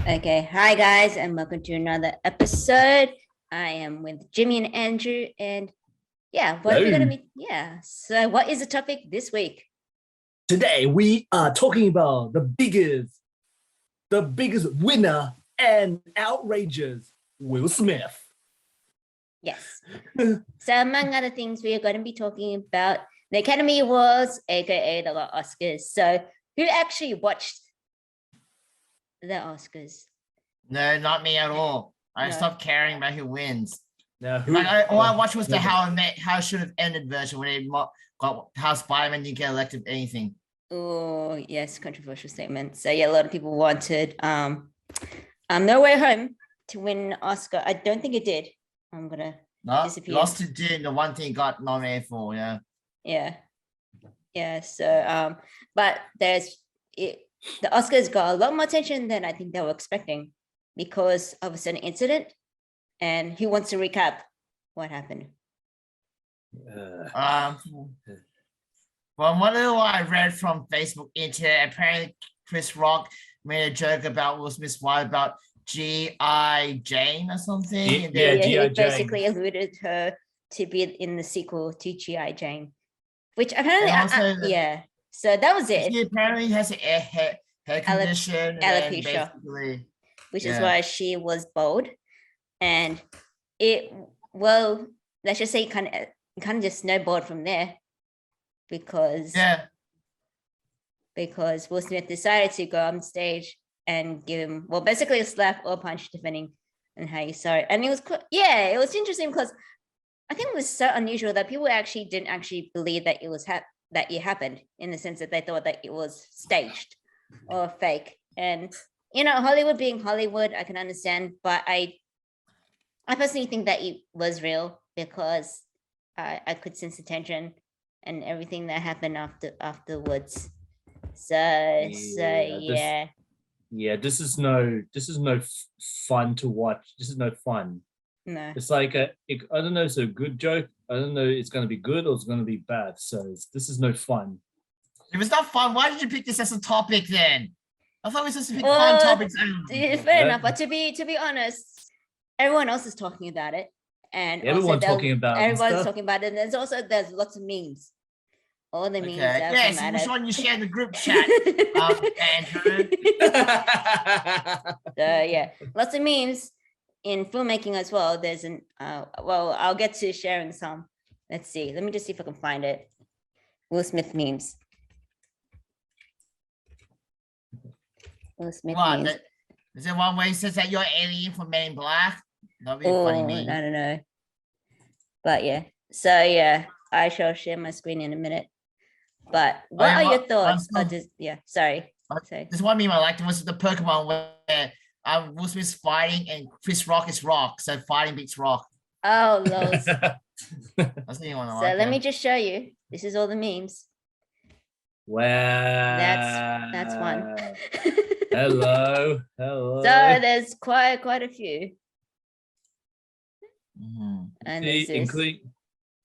Okay, hi guys, and welcome to another episode. I am with Jimmy and Andrew, and what we're gonna Hello. be, So, what is the topic this week? Today we are talking about the biggest winner and outrageous Will Smith. Yes. So, among other things, we are going to be talking about the Academy Awards, aka the Oscars. So, who actually watched the Oscars? No, not me at all. I No. stopped caring about who wins. Now, All I watched was the How It Should Have Ended version when they got how Spider-Man didn't get elected anything. Oh, yes, controversial statement. So, a lot of people wanted No Way Home to win an Oscar. I don't think it did. I'm gonna disappear. Lost to Dune, the one thing got nominated for, yeah. So but the Oscars got a lot more attention than I think they were expecting because of a certain incident. And who wants to recap what happened? From what I read from Facebook internet, apparently Chris Rock made a joke about Will Smith's wife about G.I. Jane or something. Yeah, He G.I. basically alluded her to be in the sequel to G.I. Jane, which apparently, So that was it. She apparently has a hair condition, alopecia, which is why she was bald, and let's just say kind of just snowballed from there because Will Smith decided to go on stage and give him basically a slap or a punch depending on how you saw it. And it was interesting because I think it was so unusual that people didn't actually believe that it happened, in the sense that they thought that it was staged or fake. And Hollywood being Hollywood, I can understand, but I personally think that it was real because I could sense the tension and everything that happened afterwards. This is no fun to watch. This is no fun. No. It's like I don't know. It's a good joke. I don't know. It's going to be good or it's going to be bad. So this is no fun. If it's not fun, why did you pick this as a topic then? I thought we were supposed to pick fun topics. Fair enough, but to be honest, everyone else is talking about it, and everyone's talking about it. And there's lots of memes. All the memes. Yes, which one you share in the group chat, Andrew? So lots of memes in filmmaking as well. There's I'll get to sharing some. Let's see. Let me just see if I can find it. Will Smith memes. Will Smith memes. Is there one where he says that you're alien from Men in Black? That'd be a funny meme. I don't know. But so I shall share my screen in a minute. But what are your thoughts? Sorry. There's one meme I liked. It was the Pokemon where Will Smith's fighting and Chris Rock is Rock, so fighting beats Rock. Oh, those. That's the one I like. So let me just show you. This is all the memes. Wow. That's one. Hello. So there's quite a few. Mm-hmm. And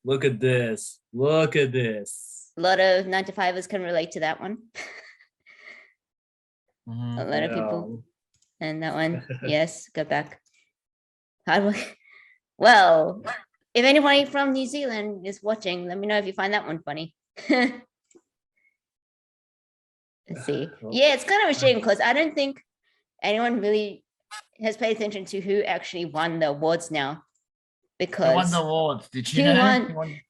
look at this. A lot of 9-to-5ers can relate to that one. Mm-hmm. A lot of people. And that one, yes, go back. Well, if anybody from New Zealand is watching, let me know if you find that one funny. Let's see. Yeah, it's kind of a shame because I don't think anyone really has paid attention to who actually won the awards now. Because who won the awards? Did you know? Who won?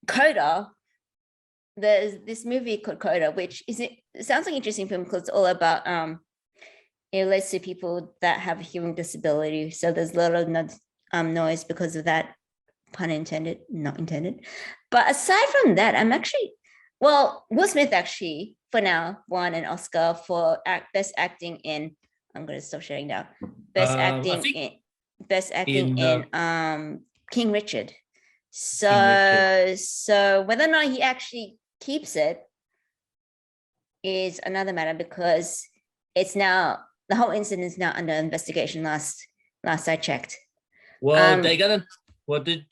Coda. There's this movie called Coda, which it sounds like an interesting film because it's all about it relates to people that have a hearing disability. So there's a lot of noise because of that, pun intended, not intended. But aside from that, Will Smith actually for now won an Oscar for best acting in. I'm gonna stop sharing now. Best acting in King Richard. So whether or not he actually keeps it is another matter because it's now the whole incident is now under investigation. Last I checked. Well, they're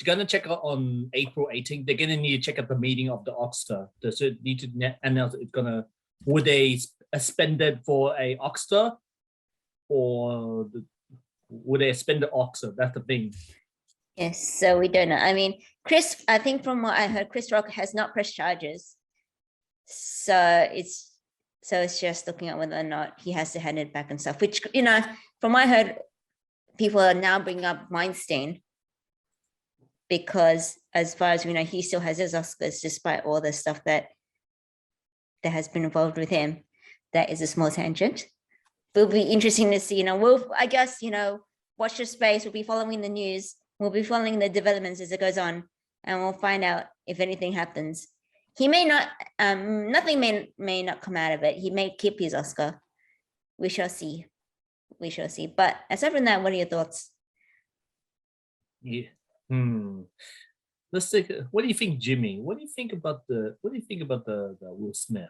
gonna check out on April 18th. They're gonna need to check out the meeting of the Oscar. So need to announce would they suspend it for a Oscar or would they spend the Oscar? That's the thing. Yes, so we don't know. I mean, I think from what I heard, Chris Rock has not pressed charges. So it's just looking at whether or not he has to hand it back and stuff, which, from what I heard, people are now bringing up Weinstein because as far as we know, he still has his Oscars despite all the stuff that has been involved with him. That is a small tangent. It'll be interesting to see, I guess, watch the space. We'll be following the news. We'll be following the developments as it goes on, and we'll find out if anything happens. He may not, nothing may not come out of it. He may keep his Oscar. We shall see. But aside from that, what are your thoughts? Yeah. Let's take. What do you think, Jimmy? What do you think about the Will Smith?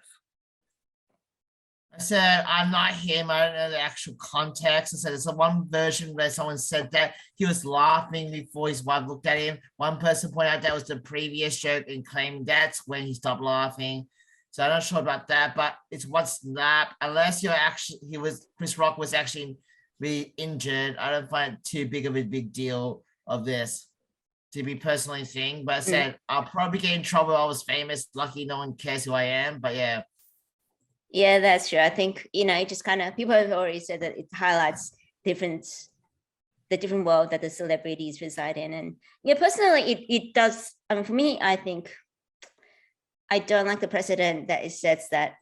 I said, I'm not him. I don't know the actual context. I said, there's one version where someone said that he was laughing before his wife looked at him. One person pointed out that was the previous joke and claimed that's when he stopped laughing. So I'm not sure about that, but it's one snap. Unless Chris Rock was actually really injured, I don't find it too big of a big deal of this to be personally thing. But I said, I'll probably get in trouble if I was famous. Lucky no one cares who I am, but yeah. Yeah, that's true. I think, it just kind of, people have already said that it highlights the different world that the celebrities reside in. And yeah, personally, it does. I mean, for me, I think I don't like the precedent that it sets that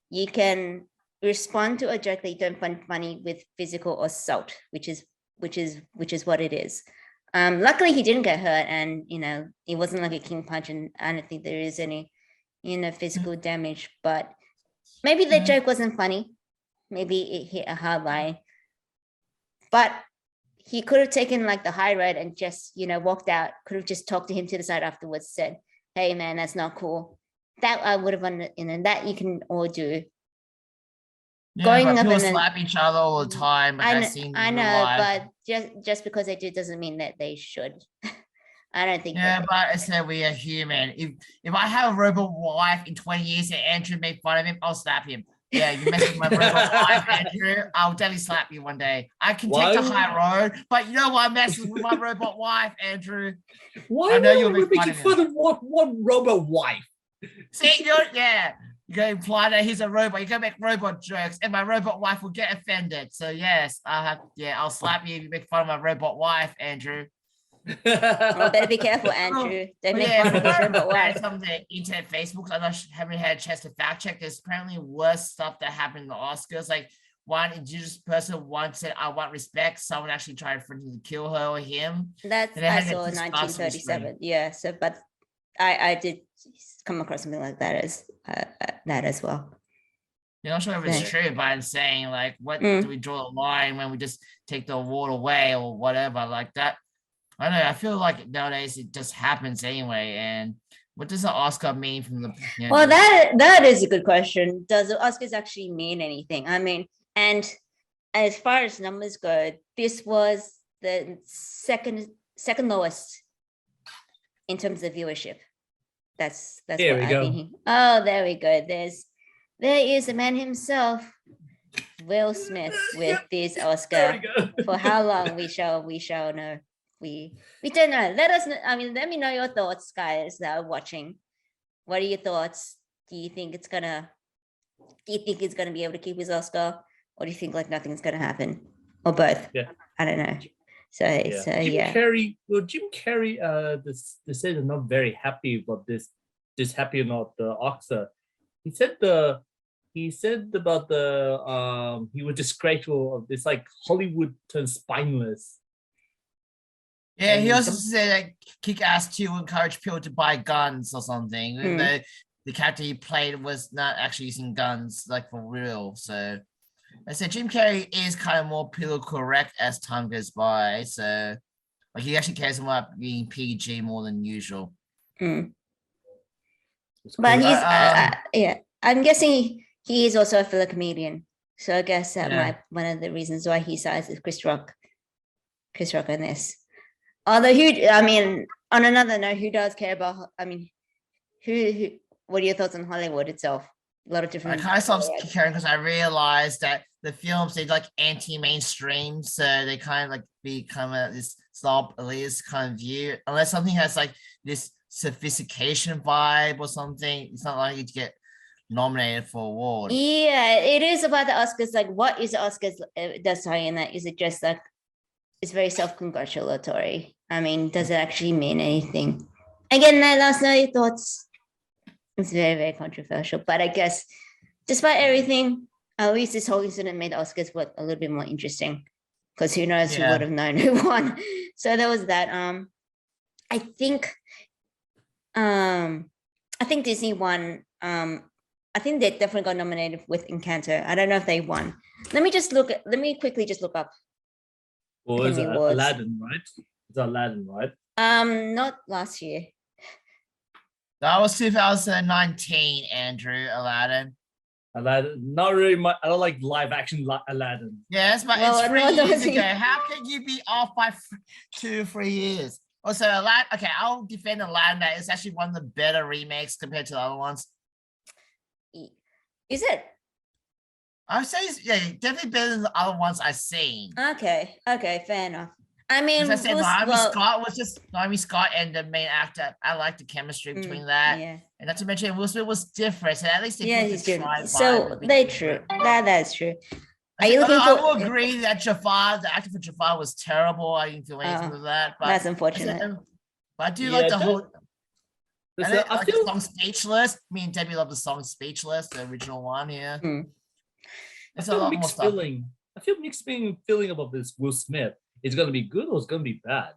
you can respond to a joke that you don't find funny with physical assault, which is what it is. Luckily, he didn't get hurt, and it wasn't like a king punch, and I don't think there is any physical damage, but maybe the joke wasn't funny. Maybe it hit a hard line, but he could have taken like the high road and just, walked out, could have just talked to him to the side afterwards, said, hey man, that's not cool. That I would have and that you can all do. Yeah, going up and slap each other all the time. I know, but just because they do doesn't mean that they should. I don't think. Yeah, but I said we are human. If I have a robot wife in 20 years and Andrew made fun of him, I'll slap him. Yeah, you mess with my robot wife, Andrew. I'll definitely slap you one day. I can take the high road, but you know why I'm messing with my robot wife, Andrew? Why I know you're making fun of one robot wife? See, you're gonna imply that he's a robot. You're gonna make robot jokes, and my robot wife will get offended. So yes, I'll slap you if you make fun of my robot wife, Andrew. Well, better be careful, Andrew. Don't make fun of his robot wife. Some of the internet, Facebook, I haven't had a chance to fact check. There's apparently worse stuff that happened in the Oscars. Like one indigenous person once said, "I want respect." Someone actually tried to kill her or him. That's I saw 1937. Yeah. So, but I did come across something like that as well. You're not sure if it's true, but I'm saying like, what do we draw the line when we just take the award away or whatever like that? I don't know. I feel like nowadays it just happens anyway. And what does the Oscar mean from the? Well, that is a good question. Does the Oscars actually mean anything? I mean, and as far as numbers go, this was the second lowest in terms of viewership. That's there what I'm thinking. Oh, there we go. There is the man himself, Will Smith, with this Oscar. For how long we shall know. We don't know. Let us know. I mean, let me know your thoughts, guys, that are watching. What are your thoughts? Do you think he's gonna be able to keep his Oscar, or do you think like nothing's gonna happen, or both? Yeah, I don't know. Jim Carrey, they said they're not very happy about this happy about the Oscar. He said about he was disgraceful of this, like Hollywood turned spineless. Yeah, he also said that Kick-Ass 2 encouraged people to buy guns or something. Even though the character he played was not actually using guns, like for real. So I said Jim Carrey is kind of more political correct as time goes by. So like he actually cares about being PG more than usual. But he's I'm guessing he is also a fellow comedian. So I guess that might one of the reasons why he sides with Chris Rock on this. Although on another note, who does care about? I mean, who? What are your thoughts on Hollywood itself? A lot of different. I kind of stopped caring because I realized that the films, they like anti-mainstream, so they kind of like become this snob elitist kind of view. Unless something has like this sophistication vibe or something, it's not likely to get nominated for award. Yeah, it is about the Oscars. Like, what is the Oscars does in that? Is it just like it's very self-congratulatory? I mean, does it actually mean anything? Again, let us know your thoughts. It's very, very controversial, but I guess despite everything, at least this whole incident made the Oscars look a little bit more interesting, because who knows who would have known who won. So there was that. I think Disney won. I think they definitely got nominated with Encanto. I don't know if they won. Let me quickly just look up. Well, is Academy Awards. Aladdin, right? It's Aladdin, right? Not last year. That was 2019, Andrew. Aladdin. Aladdin, not really much. I don't like live action Aladdin. Yes, but Well, it's 3 what years was he- ago. How can you be off by 2 or 3 years? Also, Aladdin. Okay, I'll defend Aladdin. That it's actually one of the better remakes compared to the other ones. Is it? I would say, definitely better than the other ones I've seen. Okay, fair enough. I mean, As I said, well, Naomi Scott and the main actor. I like the chemistry between that. yeah. And not to mention, Will Smith was different. So at least they Yeah, put he's the doing. try So vibe they between true. them. That's true. Are you looking I for? will agree that Jafar, the actor for Jafar, was terrible. I didn't feel anything with that. But That's unfortunate. But I do like the whole. Listen, And I like the feel song Speechless. Me and Debbie love the song Speechless, the original one. Yeah. Hmm. I It's a feel lot more mixed stuff. feeling. I feel mixed feeling about this Will Smith. It's gonna be good or it's gonna be bad.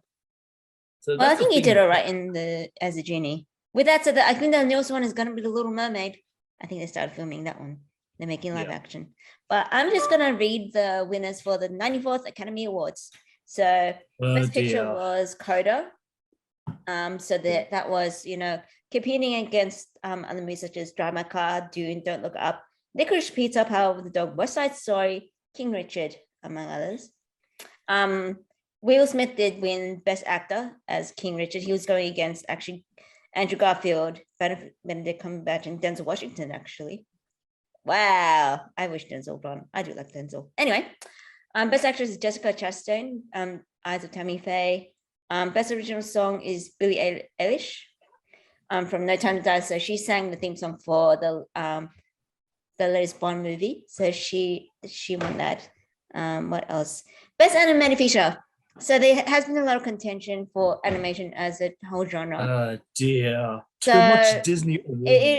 So Well, I that's the think he thing. did all right as a genie. With that said, I think the newest one is gonna be the Little Mermaid. I think they started filming that one. They're making live action. But I'm just gonna read the winners for the 94th Academy Awards. So best picture was Coda. So that was, competing against other movies such as Drive My Car, Dune, Don't Look Up, Licorice Pizza, Power of the Dog, West Side Story, King Richard, among others. Will Smith did win Best Actor as King Richard. He was going against actually Andrew Garfield, Benedict Cumberbatch, and Denzel Washington, actually. Wow, I wish Denzel won. I do like Denzel. Anyway, Best Actress is Jessica Chastain, Eyes of Tammy Faye. Best Original Song is Billie Eilish from No Time to Die. So she sang the theme song for the latest Bond movie. So she won that. What else? Best Animated Feature. So there has been a lot of contention for animation as a whole genre. Dear. So Too much Disney.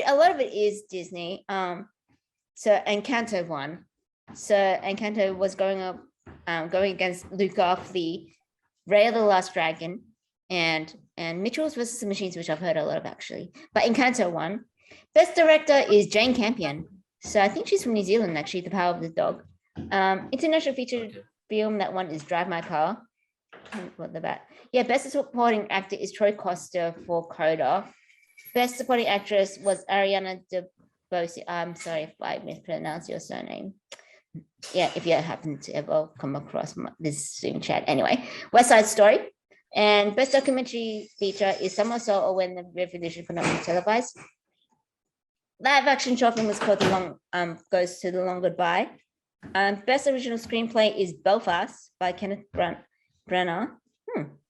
a lot of it is Disney. So Encanto won. So Encanto was going against Luca for the Raya the Last Dragon and Mitchell's versus the Machines, which I've heard a lot of actually. But Encanto won. Best Director is Jane Campion. So I think she's from New Zealand actually, The Power of the Dog. International feature film that one is Drive My Car. What about? Yeah, Best Supporting Actor is Troy Costa for Coda. Best Supporting Actress was Ariana DeBose. I'm sorry if I mispronounced your surname. Yeah, if you happen to ever come across this Zoom chat. Anyway, West Side Story. And Best Documentary Feature is Summer Soul or When the Revolution Could Not Be Televised. Live action short film is called Goes to the Long Goodbye. Best Original Screenplay is Belfast by Kenneth Branagh.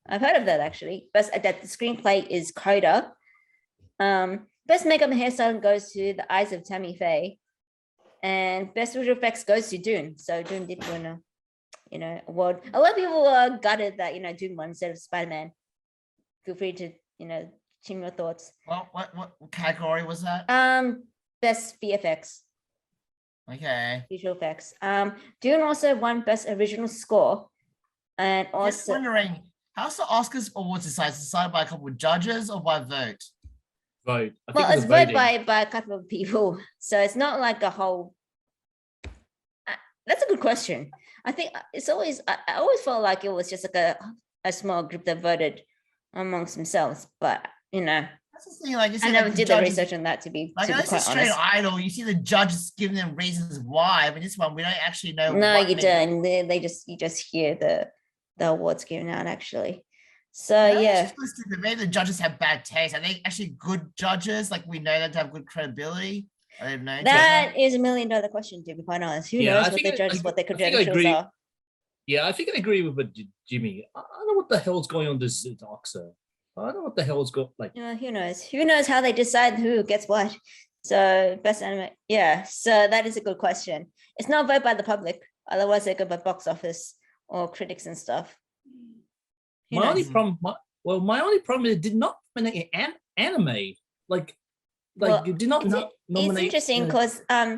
I've heard of that actually. Best Adapted Screenplay is Coda. Best Makeup and Hairstyling goes to The Eyes of Tammy Faye. And Best Visual Effects goes to Dune. So Dune did win a award. A lot of people are gutted that Dune won instead of Spider-Man. Feel free to share your thoughts. What category was that? Best VFX. Okay. Visual effects. Dune also won Best Original Score. And Just also wondering, how's the Oscars awards decided? Decided by a couple of judges or by vote? Vote. well, it's voted by a couple of people. So it's not like a whole. That's a good question. I think it's always. I always felt like it was just like a small group that voted amongst themselves. But That's the thing. Like you I said, never the did the judges- research on that to be Like to be unless it's quite straight honest. idol, you see the judges giving them reasons why. I mean, this one we don't actually know. No, what you made- don't. You just hear the awards given out actually. So No, it's yeah. just listed that maybe the judges have bad taste. Are they actually good judges? Like we know them to have good credibility. I have no That is $1 million question, to be quite honest. Who Yeah, knows I what think the I- judges, I- what their I think I credentials agree. are? Yeah, I think I agree with Jimmy. I don't know what the hell's going on this Oxa. I don't know what the hell's going like. Who knows? Who knows how they decide who gets what? So best anime, yeah. So that is a good question. It's not voted by the public, otherwise they go by box office or critics and stuff. Who My only knows? problem, my only problem is it did not nominate anime. Like Well, you did not it's nominate. interesting because I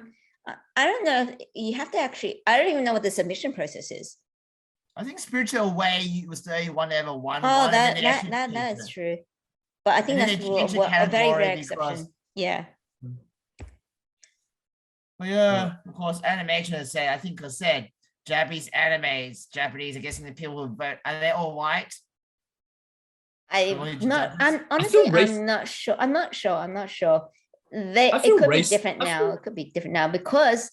don't know if you have to actually. I don't even know what the submission process is. I think Spiritual Away was the only one that ever won. Oh, one, and then they actually that changed is it. true. But I think And then that's they changed the a very category rare because- exception. Yeah. Well, yeah, of course, animation has said, I think I said, Japanese animes, Japanese, I guess, and the people who vote, are they all white? Only I'm not. Japanese? I'm honestly. race- I'm not sure. I'm not sure. I'm not sure. They. I It feel could be race- different I now. feel- It could be different now because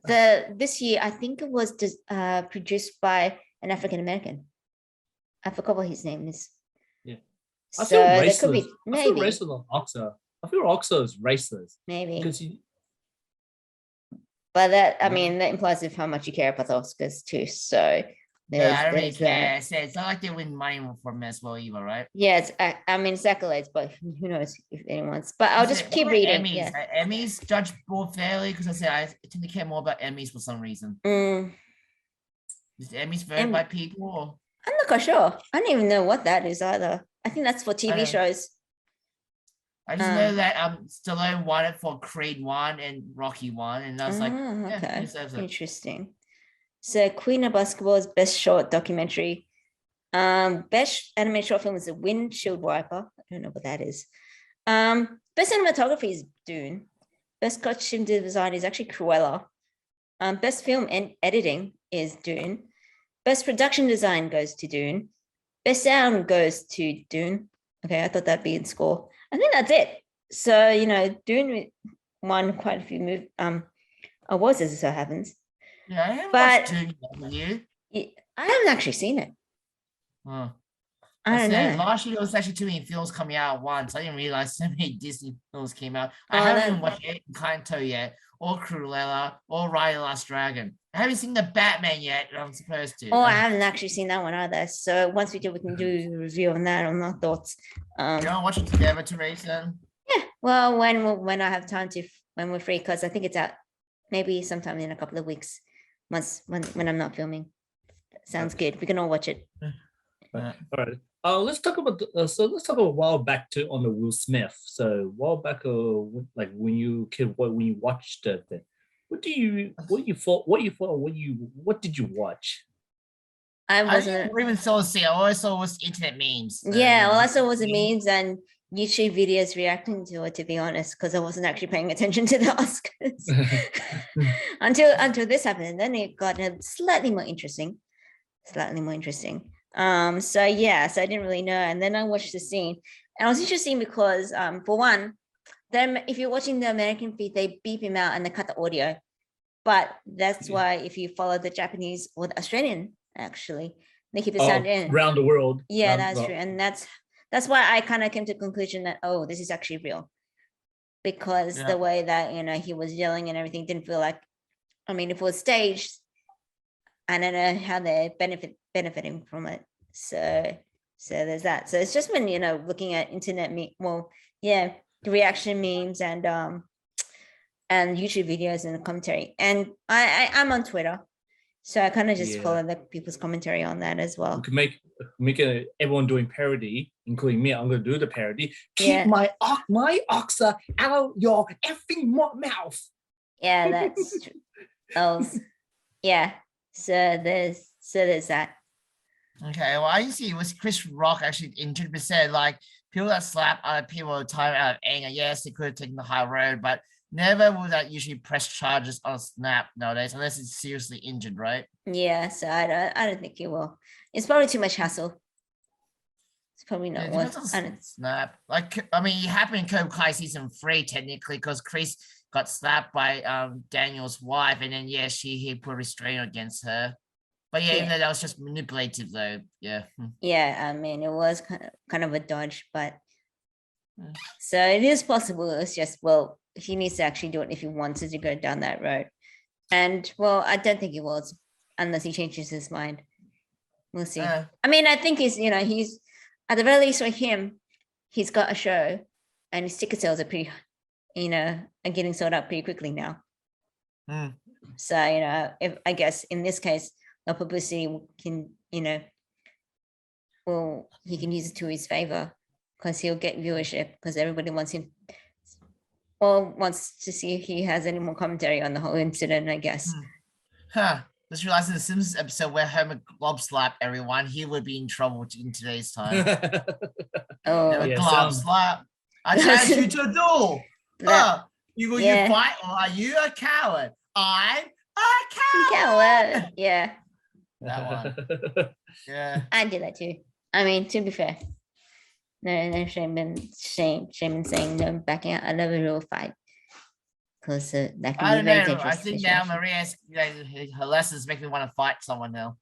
this year I think it was produced by an African American. I forgot what his name is. Yeah. So I feel there racist. could be I feel maybe racist on Oxa. I feel Oxa is racist maybe. because you. But that I Yeah. mean that implies of how much you care about the Oscars too. So Yeah, I don't really there's that. care. So it's not like they win money from them as well, either, right? Yeah, I mean it's accolades, but who knows if anyone's. But I'll Is just it- keep what about reading. Emmys? Yeah. Are Emmys judged more fairly? Because I said I tend to care more about Emmys for some reason. Is the Emmys voted by people? Or? I'm not quite sure. I don't even know what that is either. I think that's for TV know. shows. I just know that Stallone won it for Creed 1 and Rocky 1, and I was like, yeah, he Okay, deserves it. interesting. So Queen of Basketball's best short documentary. Best animated short film is The Windshield Wiper. I don't know what that is. Best cinematography is Dune. Best costume design is actually Cruella. Best film and editing is Dune. Best production design goes to Dune. Best sound goes to Dune. Okay, I thought that'd be in score. I think that's it. So, you know, Dune won quite a few awards as it so happens. Yeah, I haven't But- watched Dune yet, have you? I haven't actually seen it. Huh. I don't said, know. last year there was actually too many films coming out at once. I didn't realize so many Disney films came out. I Oh, haven't that- even watched Encanto yet, or Cruella, or Raya the Last Dragon. I haven't seen the Batman yet. I'm supposed to. Oh, I haven't actually seen that one either. So once we do, we can do a review on that on our thoughts. You want to watch it together, Teresa? Yeah, well, when I have time to, when we're free, because I think it's out maybe sometime in a couple of weeks, when I'm not filming. Sounds good. We can all watch it. All right. Let's talk about let's talk about a while back on the Will Smith. So a while back, like when you watched the thing, what did you watch? I I wasn't. didn't even saw the scene. All I saw was internet memes. So, Yeah, all I saw was the mean, memes and YouTube videos reacting to it, to be honest, because I wasn't actually paying attention to the Oscars until this happened. And then it got slightly more interesting. So yeah, so I didn't really know. And then I watched the scene. And it was interesting because for one, then if you're watching the American feed, they beep him out and they cut the audio. But that's Yeah. why if you follow the Japanese or the Australian, actually, they keep the sound in. Around the world. Yeah, that's true. And that's why I kind of came to the conclusion that, oh, this is actually real. Because Yeah. the way that, he was yelling and everything didn't feel like, I mean, if it was staged, I don't know how they're benefiting from it. So there's that. So it's just been, looking at internet the reaction memes and YouTube videos and the commentary. And I'm on Twitter. So I kind of just Yeah. follow the people's commentary on that as well. We could make everyone doing parody, including me. I'm going to do the parody. Yeah. Keep my oxa out your effing mouth. Yeah, that's true. Yeah. So there's that. Okay, well, I see it was Chris Rock actually injured, said like people that slap other people all the time out of anger. Yes, they could have taken the high road, but never will that usually press charges on Snap nowadays, unless it's seriously injured, right? Yeah, so I don't think he will. It's probably too much hassle. It's probably not Yeah, it worth. depends on Snap. Like, I mean, it happened in Cobra Kai season 3 technically because Chris got slapped by Daniel's wife, and then he put a restraint against her. But yeah, even though that was just manipulative, though. Yeah. Yeah, I mean, it was kind of a dodge, but Mm. so it is possible. It's just, well, he needs to actually do it if he wanted to go down that road. And well, I don't think he will, unless he changes his mind. We'll see. I mean, I think he's at the very least for him, he's got a show, and his ticket sales are pretty, are getting sold out pretty quickly now. So if I guess in this case, the publicity can well, he can use it to his favor, because he'll get viewership, because everybody wants to see if he has any more commentary on the whole incident, I guess. Just realized in the Simpsons episode where Homer glob slapped everyone, he would be in trouble in today's time. Glob slap. I challenge you to a duel. You fight, or are you a coward? I'm a coward. Yeah. That one. Yeah. I did that too. I mean, to be fair, no shame in saying no backing out. I never real fight, because that can I be don't very know. dangerous. I think now Maria's her lessons make me want to fight someone now.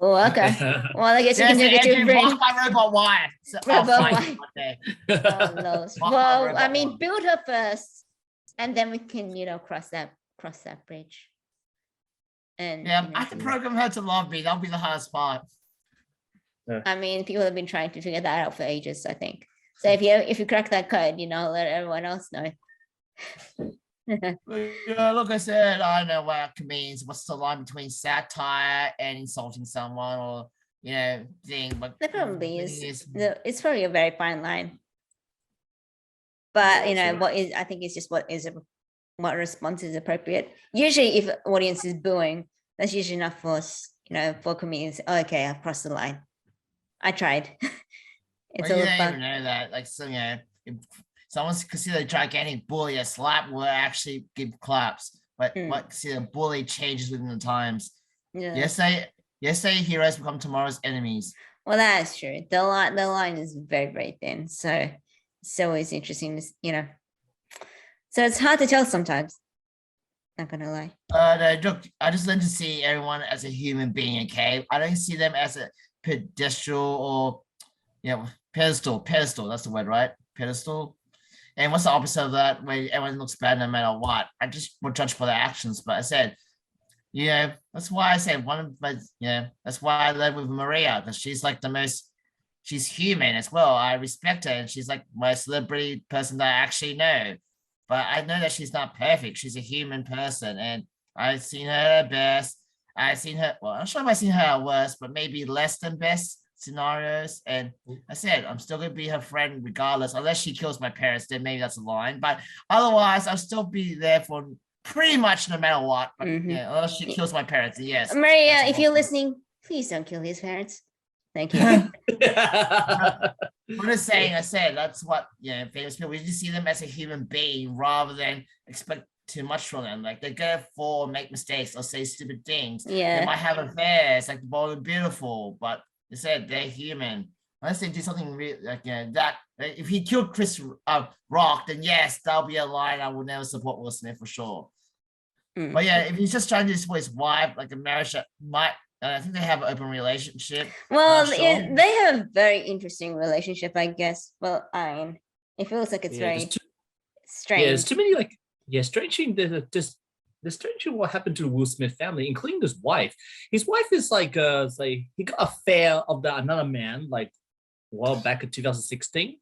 Oh, okay. Well, I guess you can do it to bring my robot wife. So robot wife. Oh, no. Well, I mean, build her first, and then we can, cross that bridge. And I have to program her to love me. That'll be the hardest part. I mean, people have been trying to figure that out for ages, I think. So if you crack that code, let everyone else know. Look, I said, I don't know what it means. What's the line between satire and insulting someone, or thing? But there probably is. It's probably a very fine line. But I think it's just what response is appropriate. Usually, if audience is booing, that's usually enough for us, for comedians. Oh, okay, I've crossed the line. I tried. It's all fun. Even know that, like, so if someone's considered a gigantic bully, a slap will actually give claps. But what considered a bully changes within the times. Yeah. Yesterday heroes become tomorrow's enemies. Well, that's true. The line is very, very thin. So it's always interesting to, So it's hard to tell sometimes. Not gonna lie. No, look, I just learned to see everyone as a human being. Okay, I don't see them as a pedestal or pedestal. That's the word, right? Pedestal. And what's the opposite of that? Where everyone looks bad no matter what. I just will judge for their actions. But I said, that's why I said that's why I led with Maria, because she's like she's human as well. I respect her, and she's like my celebrity person that I actually know. But I know that she's not perfect. She's a human person, and I've seen her at her best. I've seen her, I'm not sure if I've seen her at worst, but maybe less than best scenarios. And I said, I'm still going to be her friend regardless, unless she kills my parents, then maybe that's a line. But otherwise, I'll still be there for pretty much no matter what. But unless she kills my parents, yes. Maria, if you're listening, please don't kill his parents. Thank you. I'm just saying, I said, that's what, famous people, we just see them as a human being rather than expect too much from them. Like, they go for make mistakes or say stupid things. Yeah. They might have affairs, like Bold and Beautiful, but they said they're human. Unless they do something really, like, that, if he killed Chris Rock, then yes, that'll be a line I will never support Will Smith for sure. But if he's just trying to do this for his wife, like a marriage that might, I think they have an open relationship. Well, they have a very interesting relationship, I guess. Well, it feels like it's very strange. Yeah, there's too many strange thing. There's strange thing what happened to the Will Smith family, including his wife. His wife is like he got an affair of another man back in 2016.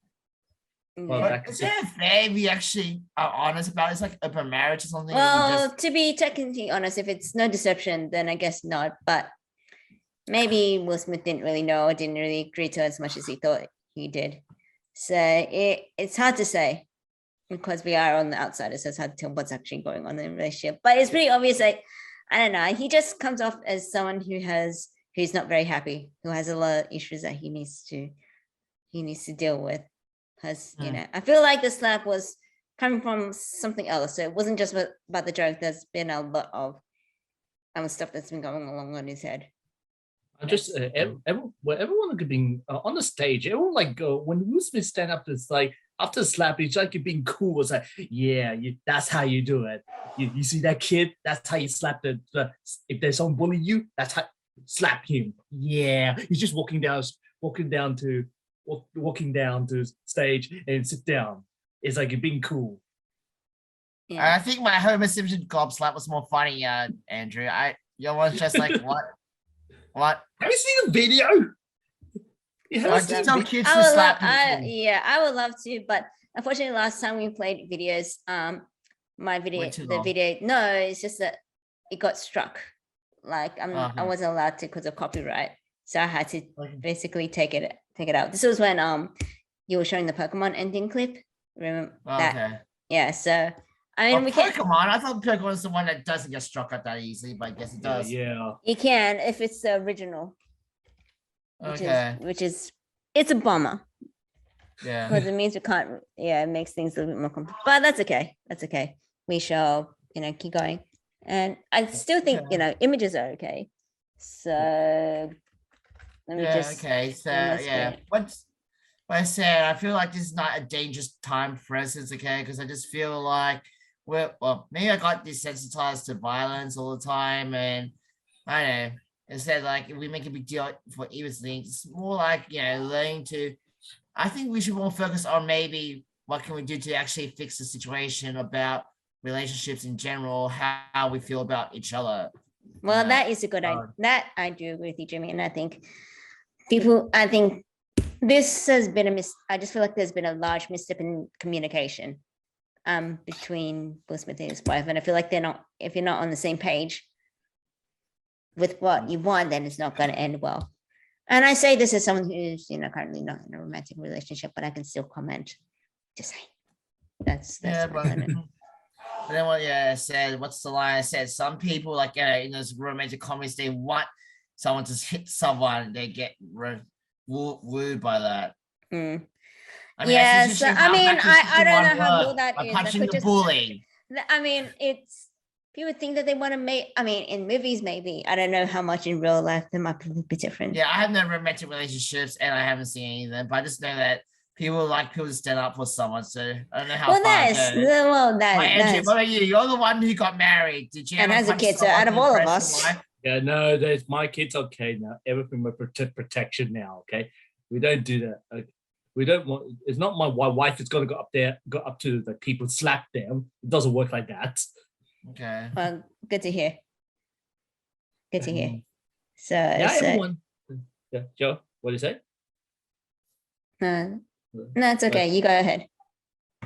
Is there a fair we actually are honest about? It's like open marriage or something. Well, to be technically honest, if it's no deception, then I guess not. But maybe Will Smith didn't really know, or didn't really agree to as much as he thought he did. So it's hard to say, because we are on the outside, so it's hard to tell what's actually going on in the relationship. But it's pretty obvious. Like, I don't know, he just comes off as someone who's not very happy, who has a lot of issues that he needs to deal with. Because I feel like the slap was coming from something else. So it wasn't just about the joke. There's been a lot of stuff that's been going along on his head. Just everyone could be on the stage. Everyone when Will Smith stand up, it's like after the slap, it's like you're being cool. It's like, that's how you do it. You see that kid? That's how you slap the if there's someone bullying you, that's how slap him. Yeah, he's just walking down to stage and sit down. It's like you're being cool. Yeah. I think my Homer Simpson gob slap was more funny, Andrew. Your one's just like what? What? Have you seen the video? You haven't Like, seen tell the kids I to would love, slap people. I would love to, but unfortunately, last time we played videos, my video, Went too the long. video, no, it's just that it got struck. Like I Uh-huh. wasn't allowed to because of copyright, so I had to Okay. basically take it out. This was when you were showing the Pokemon ending clip. Remember that? Okay. Yeah. So I mean, Oh, we can. Pokemon. I thought Pokemon was the one that doesn't get struck out that easily, but I guess it does. Yeah. You can if it's the original, Okay. which is it's a bummer. Yeah. Because it means we can't, yeah, it makes things a little bit more complex. But that's okay. That's okay. We shall, keep going. And I still think, images are okay. So let me Yeah. just Okay. So let's yeah. get- What I said, I feel like this is not a dangerous time for us, okay? Because I just feel like maybe I got desensitized to violence all the time, and I don't know. Instead, like if we make a big deal for even things, it's more like learning to. I think we should more focus on maybe what can we do to actually fix the situation about relationships in general, how we feel about each other. well, Yeah. that is a good idea. That I do agree with you, Jimmy. And I think this has been I just feel like there's been a large misstep in communication between Will Smith and his wife. And I feel like if you're not on the same page with what you want, then it's not going to end well. And I say this as someone who's, currently not in a romantic relationship, but I can still comment. Just say that's Yeah, my but opinion. then I said, what's the line? I said some people like in those romantic comedies, they want someone to hit someone, they get wooed by that. Mm. I mean, Yeah, that's so usually I how mean, matches I don't one know how word, cool that by is. I punching could the just, bully. I mean, it's people think that they want to make. I mean, in movies, maybe I don't know how much in real life they might be a little bit different. Yeah, I have no romantic relationships, and I haven't seen any of them. But I just know that people like people to stand up for someone. So I don't know how Well, far it that's goes. well, Andrew, what about you? You're the one who got married. Did you and ever has a punch kid. So someone out of in all of personal us, life? Yeah, no, there's my kids okay now. Everything with protection now, okay? We don't do that. Okay? We don't want it's not my wife is gonna go up to the people, slap them. It doesn't work like that. Okay. well, good to hear. Good to hear. So, Now everyone. Yeah, Joe, what do you say? no, it's okay. You go ahead.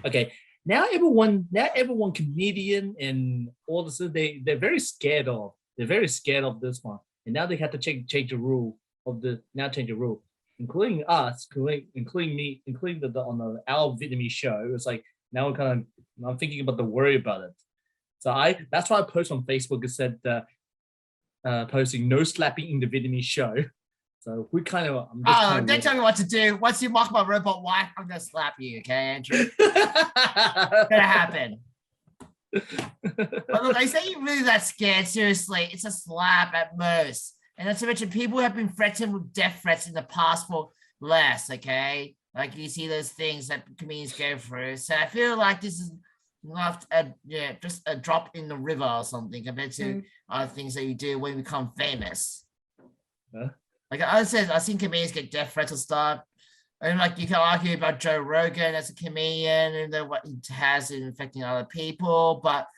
Okay. Now everyone comedian and all this, they're very scared of. They're very scared of this one. And now they have to change the rule change the rule. Including us, including me, including on our Vietnamese show. It's like now I'm thinking about the worry about it. So that's why I post on Facebook. It said posting no slapping in the Vietnamese show. So we don't tell me what to do. Once you mock my robot wife, I'm gonna slap you, okay, Andrew? It's gonna happen. But look, I say you're really that scared. Seriously, it's a slap at most. And not to mention, people have been threatened with death threats in the past for less, okay? Like you see those things that comedians go through. So I feel like this is not just a drop in the river or something compared to other things that you do when you become famous. Huh? Like I said, I've seen comedians get death threats and stuff. And like you can argue about Joe Rogan as a comedian and what he has in affecting other people, but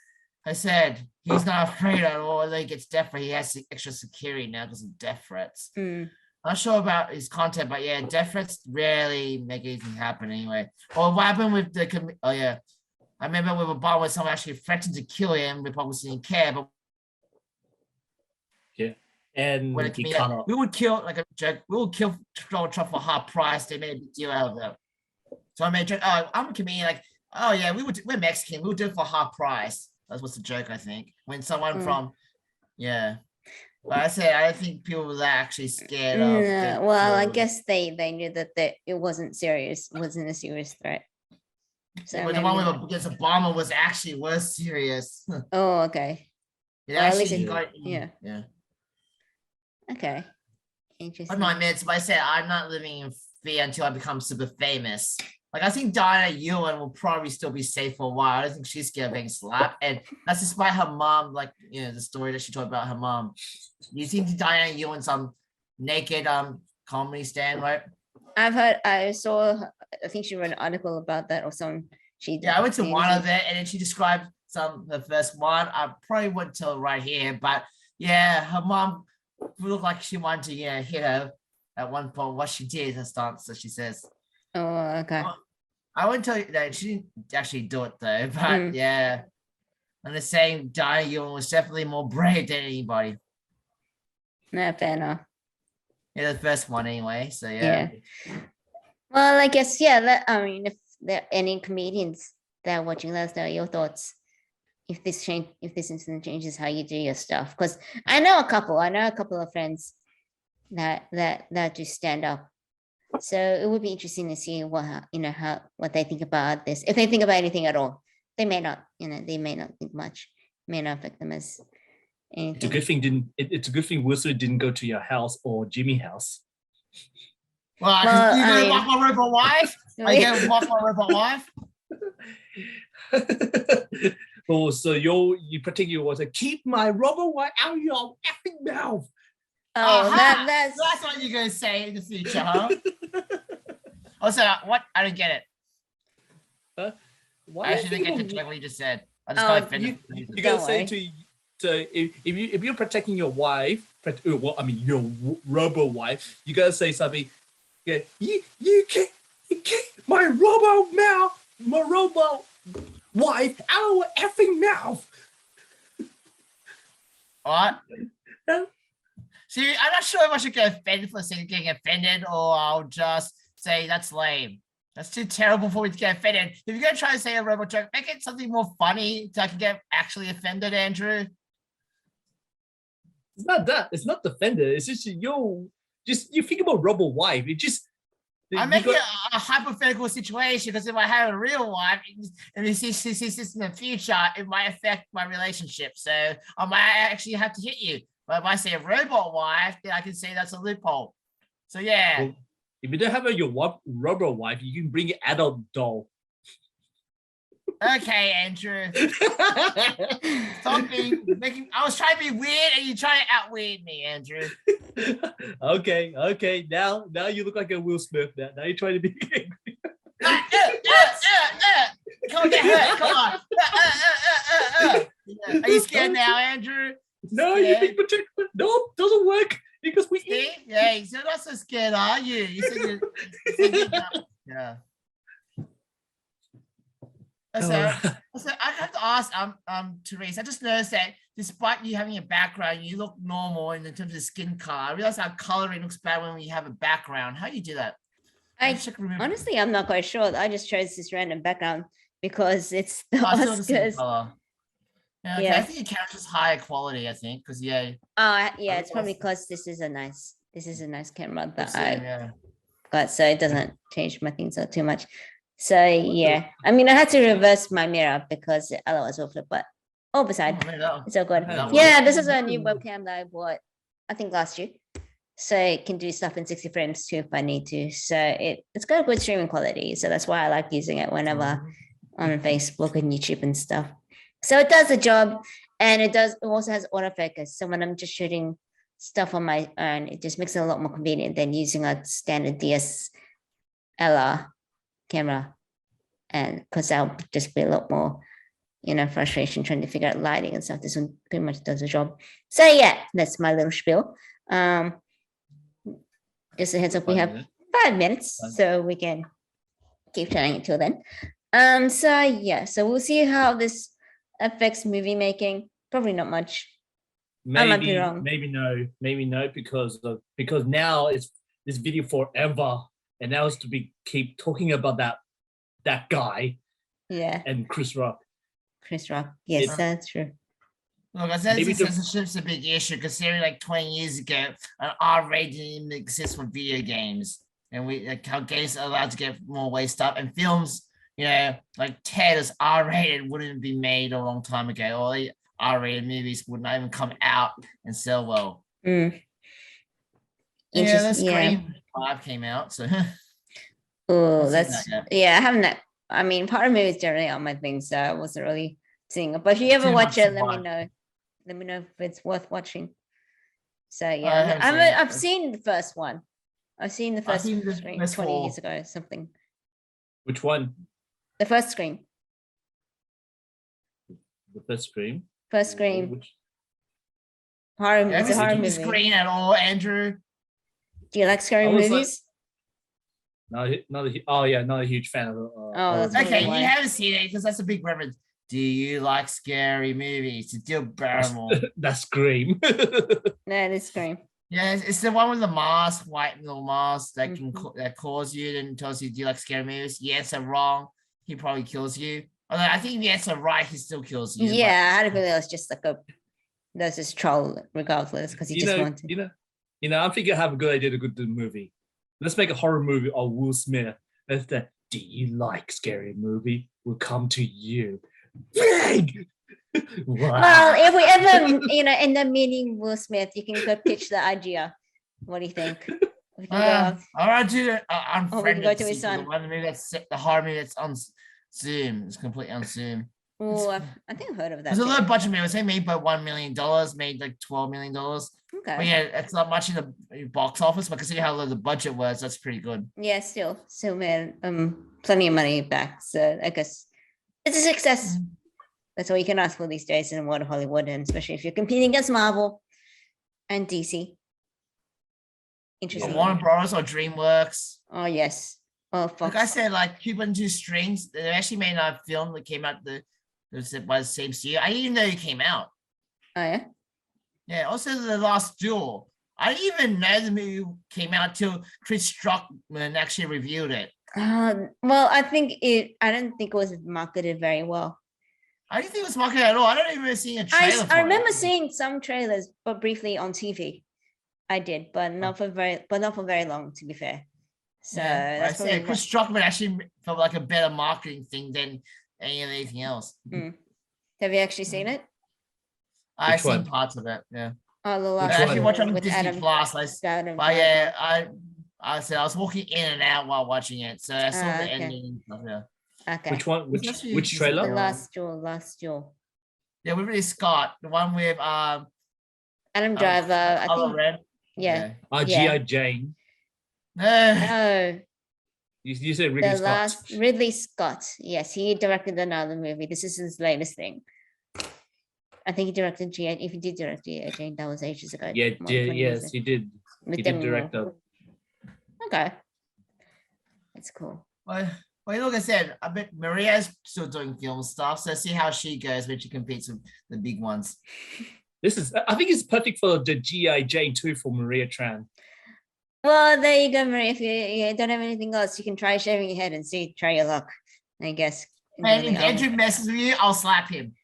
I said he's not afraid at all that he gets death threats. He has extra security now because of death threats. Not sure about his content, but yeah, death threats rarely make anything happen anyway. Or what happened with I remember with Obama when someone actually threatened to kill him. Republicans didn't care, but yeah. And when we would kill like a joke. We would kill Donald Trump for half price. They made a big deal out of it. So I made a joke. Oh, I'm a comedian. Like, oh yeah, we're Mexican. We would do it for half price. That was the joke, I think. When someone from, but I said I don't think people were actually scared of. Well, I guess they knew that it wasn't serious. It wasn't a serious threat. So but the one against Obama was serious. Oh, okay. At least yeah. Okay. Interesting. I'm not minutes, but I said I'm not living in fear until I become super famous. Like I think Diana Nguyen will probably still be safe for a while. I don't think she's scared of being slapped, and that's despite her mom. Like the story that she told about her mom. You think Diana Nguyen's naked comedy stand, right? I've heard. I saw. I think she wrote an article about that or some. I went to one of it, and then she described the first one. I probably wouldn't tell right here, but yeah, her mom looked like she wanted to hit her at one point. What she did, her stance, so she says. Oh, okay. I wouldn't tell you that she didn't actually do it though, but yeah. And the same, Diana Yuan was definitely more brave than anybody. No, fair enough. Yeah, the first one anyway. So yeah. Well, I guess I mean, if there are any comedians that are watching, let us know your thoughts. If this incident changes how you do your stuff, because I know a couple of friends that do stand up. So it would be interesting to see what they think about this. If they think about anything at all, they may not. They may not think much. May not affect them as anything. It's a good thing It's a good thing Wilson didn't go to your house or Jimmy's house. Well, you gonna mock my robot wife? Are you gonna mock my robot wife? Oh, so you particularly was like, keep my robot wife out of your effing mouth. Oh, that's what you're gonna say in the future, huh? Also, what? I don't get it. I actually didn't get to what you just said. I just got offended. You gotta say if you're protecting your wife, your robo wife, you gotta say something. Yeah, you can't my robo wife out of her effing mouth. What? See, I'm not sure if I should get offended for getting offended, or I'll just say that's lame. That's too terrible for me to get offended. If you're gonna try to say a robot joke, make it something more funny so I can get actually offended, Andrew. It's not that. It's not offended. It's just you think about robo wife. I'm making a hypothetical situation, because if I have a real wife and we see this in the future, it might affect my relationship. So I might actually have to hit you. But if I say a robot wife, then I can say that's a loophole. So yeah. Well, if you don't have your robot wife, you can bring an adult doll. Okay, Andrew. Stop making. I was trying to be weird, and you try to out-weird me, Andrew. Okay. Now you look like a Will Smith. Now you're trying to be. Come on, get hurt. Come on. Are you scared now, Andrew? No, you think protect. No, doesn't work because we eat. Yeah, you're not so scared, are you? You said you're yeah. So I have to ask, Therese, I just noticed that despite you having a background, you look normal in terms of skin color. I realize how coloring looks bad when you have a background. How do you do that? Honestly, I'm not quite sure. I just chose this random background because it's the Oscars. Yeah, okay. I think your camera's higher quality, I think, because it's probably because this is a nice camera that I got, so it doesn't change my things out too much. So yeah, I mean, I had to reverse my mirror because otherwise will flip, but besides, it's all good. Yeah, this is a new webcam that I bought, I think last year. So it can do stuff in 60 frames too if I need to. So it's got a good streaming quality. So that's why I like using it whenever on Facebook and YouTube and stuff. So it does the job, and it also has autofocus. So when I'm just shooting stuff on my own, it just makes it a lot more convenient than using a standard DSLR camera, and because that'll just be a lot more frustration trying to figure out lighting and stuff. This one pretty much does the job. So yeah, that's my little spiel. Just a heads up, we have 5 minutes, so we can keep chatting until then. So we'll see how this affects movie making. Probably not much. I might be wrong. Maybe no, because now it's this video forever. And now it's to keep talking about that guy. Yeah. And Chris Rock. Yes, that's true. Look, I said censorship's a big issue, considering like 20 years ago, an R rating didn't exist for video games. And how games are allowed to get more waste up, and films, like Ted is R rated, wouldn't be made a long time ago. Or the R rated movies would not even come out and sell well. Yeah, that's Scream 5 came out, so I haven't. I mean, horror movies generally aren't my thing, so I wasn't really seeing it. But if you ever watch it, let me know. Let me know if it's worth watching. So yeah, I've seen the first one. I've seen the first Scream 20 years ago, something. Which one? The first Scream. The first Scream. First Scream. Which, Horror. Have It's you a horror seen the movie. screen at all, Andrew? Do you like scary I was movies? not a huge fan of. that's horror probably Okay, why. you haven't seen it because that's a big reference. Do you like scary movies? It's Jill Barrymore. That's Scream. No, it's Scream. Yeah, it's the one with the mask, white little mask that can Mhm. that calls you and tells you, do you like scary movies? The answer wrong, he probably kills you. Although I think the answer right, he still kills you. but- Yeah, I had a feeling it was just like that's just troll regardless because he just wanted. I'm thinking I have a good idea to go to the movie. Let's make a horror movie of Will Smith. That's the do you like scary movie? Will come to you. Bang! Well, if we ever, end up meeting Will Smith, you can go pitch the idea. What do you think? We can go I want to do it Or we can go Unfriended to his sequel, son. the one movie that's the horror movie that's on Zoom. It's completely on Zoom. Oh, I think I've heard of that. There's a too. low budget movie. It was made by $1 million, made like $12 million. But Okay. yeah, it's not much in the box office, but considering how low the budget was, that's pretty good. Yeah, still made plenty of money back. So I guess it's a success. That's all you can ask for these days in the world of Hollywood, and especially if you're competing against Marvel and DC. Interesting. Warner Bros. Or DreamWorks. Oh yes. Oh Like Fox. I said, like Cuba and Two Strings, they actually made a film that came out by the same year. I didn't even know it came out. Oh yeah. Yeah, also The Last Duel. I didn't even know the movie came out till Chris Struckman actually reviewed it. Well, I don't think it was marketed very well. I didn't think it was marketed at all. I don't even remember seeing a trailer. I remember seeing some trailers, but briefly on TV. I did, but not for very long, to be fair. So that's I said Chris Struckman actually felt like a better marketing thing than anything else. Have you actually seen it? I've Which seen one? parts of it. Yeah, Oh, the Which last I actually one? watched it on with Disney Adam. Plus. Adam But yeah, I said I was walking in and out while watching it, so I saw the okay. ending. And stuff, yeah. Okay. Which one? It's actually- Which it's trailer? The last duel. Yeah, with Ridley Scott, the one with Adam Driver. I Color think. Red. Yeah. Yeah. G.I. Jane. No. No, You said Ridley the Scott. last Ridley Scott. Yes, he directed another movie. This is his latest thing. I think he directed G.I. If he did direct G.I. Jane, that was ages ago. Yeah, more than 20 years yes, ago. he did. With He did Demi direct Moore. Okay, that's cool. Well, like I said, I bet Maria's still doing film stuff, so see how she goes when she competes with the big ones. I think it's perfect for the G.I. Jane 2 for Maria Tran. Well, there you go, Marie. If you don't have anything else, you can try shaving your head and try your luck. I guess. And if Andrew messes with you, I'll slap him.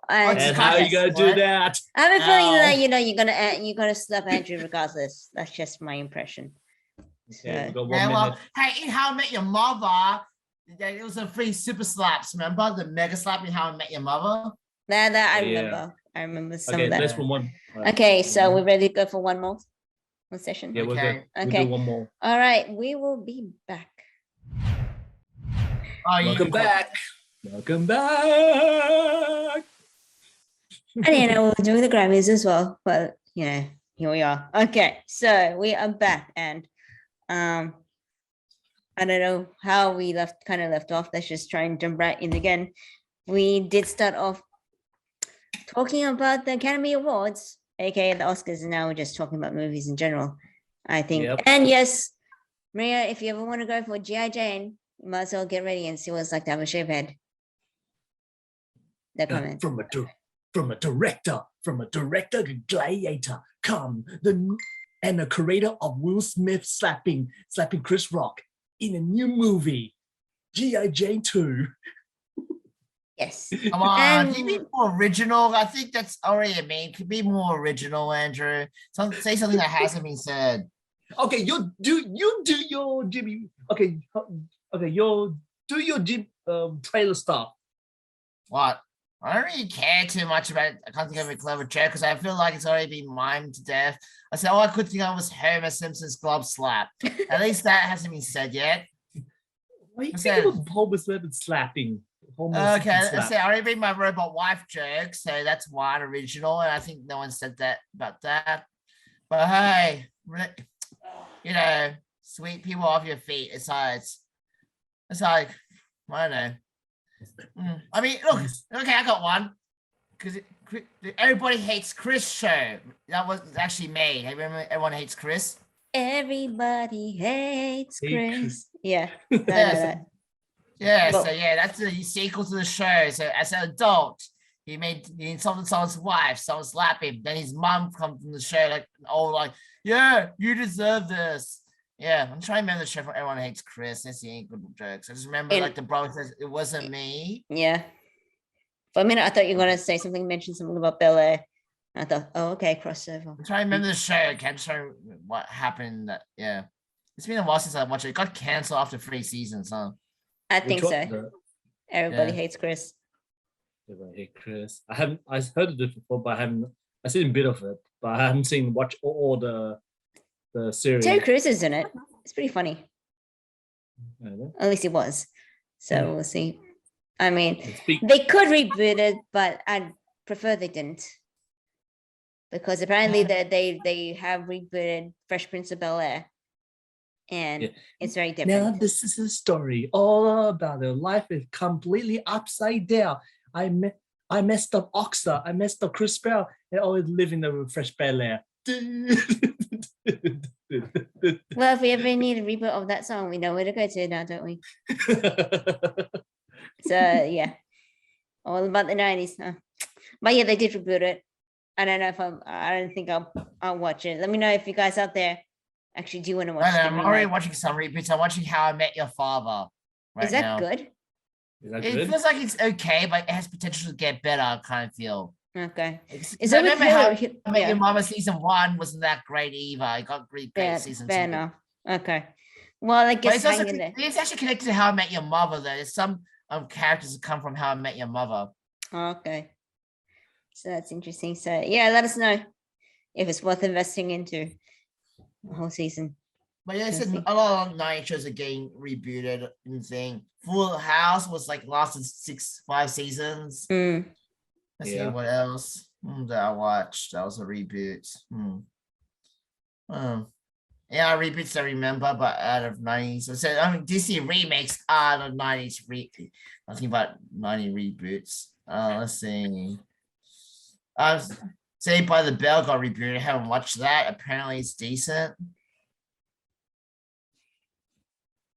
And just And how are you contest, gonna do what? that? I have a feeling Ow. that you're gonna slap Andrew regardless. That's just my impression. Okay, we've So, got 1 Yeah, well, minute. hey, in How I Met Your Mother, it was a free super slaps. Remember the mega slap in How I Met Your Mother? that I Oh, yeah. remember. I remember some Okay, of that. let's move on. All right. Okay, so we're ready to go for one session. Yeah, we're Okay. good. We'll Okay. do one more. All right, we will be back. Oh, Welcome back. Welcome back. I didn't know we were doing the Grammys as well, but here we are. Okay, so we are back, and I don't know how we left off. Let's just try and jump right in again. We did start off talking about the Academy Awards, aka the Oscars, and now we're just talking about movies in general, I think. Yep. And yes, Maria, if you ever want to go for G.I. Jane, you might as well get ready and see what it's like to have a shaved head. The comment. From a director, gladiator, and a creator of Will Smith slapping Chris Rock in a new movie, G.I. Jane 2. Yes. Come on, And- can you be more original? I think that's already a meme. Can be more original, Andrew. Say something that hasn't been said. Okay, you do your Jimmy. Okay, you do your Jim trailer stuff. What? I don't really care too much about it. I can't think of a clever joke because I feel like it's already been mimed to death. I said, all I could think of was Homer Simpson's glove slap. At least that hasn't been said yet. Why are you What's thinking that? of Homer Simpson slapping? Okay, I said I already made my robot wife joke, so that's one original, and I think no one said that about that. But hey, sweep people off your feet. It's like I don't know. I mean, look, okay, I got one. Because Everybody Hates Chris show that was actually made. I remember Everyone Hates Chris. Everybody hates Hey, Chris. Yeah, I know Yeah, that. so yeah, that's the sequel to the show. So as an adult, he insulted someone's wife, someone slapped him. Then his mom comes from the show like, yeah, you deserve this. Yeah, I'm trying to remember the show from Everyone Hates Chris. That's the ain't good jokes. I just remember And- like the brother says it wasn't me. Yeah. For a minute, I thought you were going to say something, mention something about Bel Air. I thought, oh, okay, crossover. I'm trying to remember the show. I can't show what happened. Yeah, it's been a while since I watched it. It got canceled after 3 seasons, huh? I think Which so. one? Everybody Yeah. hates Chris. Hey Chris, I heard of it before, but I've seen a bit of it, but I haven't seen all the series. Terry Crews is in it. It's pretty funny. I don't know. At least it was. So we'll see. I mean, Speak, they could reboot it, but I'd prefer they didn't. Because apparently they have rebooted Fresh Prince of Bel Air. And Yeah. it's very now different. this is a story all about their life is completely upside down. I messed up Oxa, I messed up Chris Bell, and always live in the Fresh Bel Air. Well, if we ever need a reboot of that song, we know where to go to now, don't we? So yeah, all about the 90s, huh? But yeah, they did reboot it. I don't know if I don't think I'll watch it. Let me know if you guys out there actually do want to watch No, the I'm already remake. watching some reboots. I'm watching How I Met Your Father right Is that now. good? Is that It good? feels like it's okay, but it has potential to get better, I kind of feel. Okay. Is Is I it with remember How Hillary? I Met Yeah, Your Mama season 1 wasn't that great either. It got great season 2. fair enough. Okay. Well, I But guess it's also hang in there. it's actually connected to How I Met Your Mother, though. There's some characters that come from How I Met Your Mother. Okay. So that's interesting. So yeah, let us know if it's worth investing into the whole season. But yeah, it's Interesting. a lot of 90 shows are getting rebooted and thing. Full House was like lasted 5 seasons. Mm. Let's Yeah. see what else that I watched. That was a reboot. Yeah, reboots I remember, but out of 90s. So I mean, Disney remakes out of 90s. Nothing about 90 reboots. Let's see. Saved by the Bell got rebooted. I haven't watched that. Apparently, it's decent.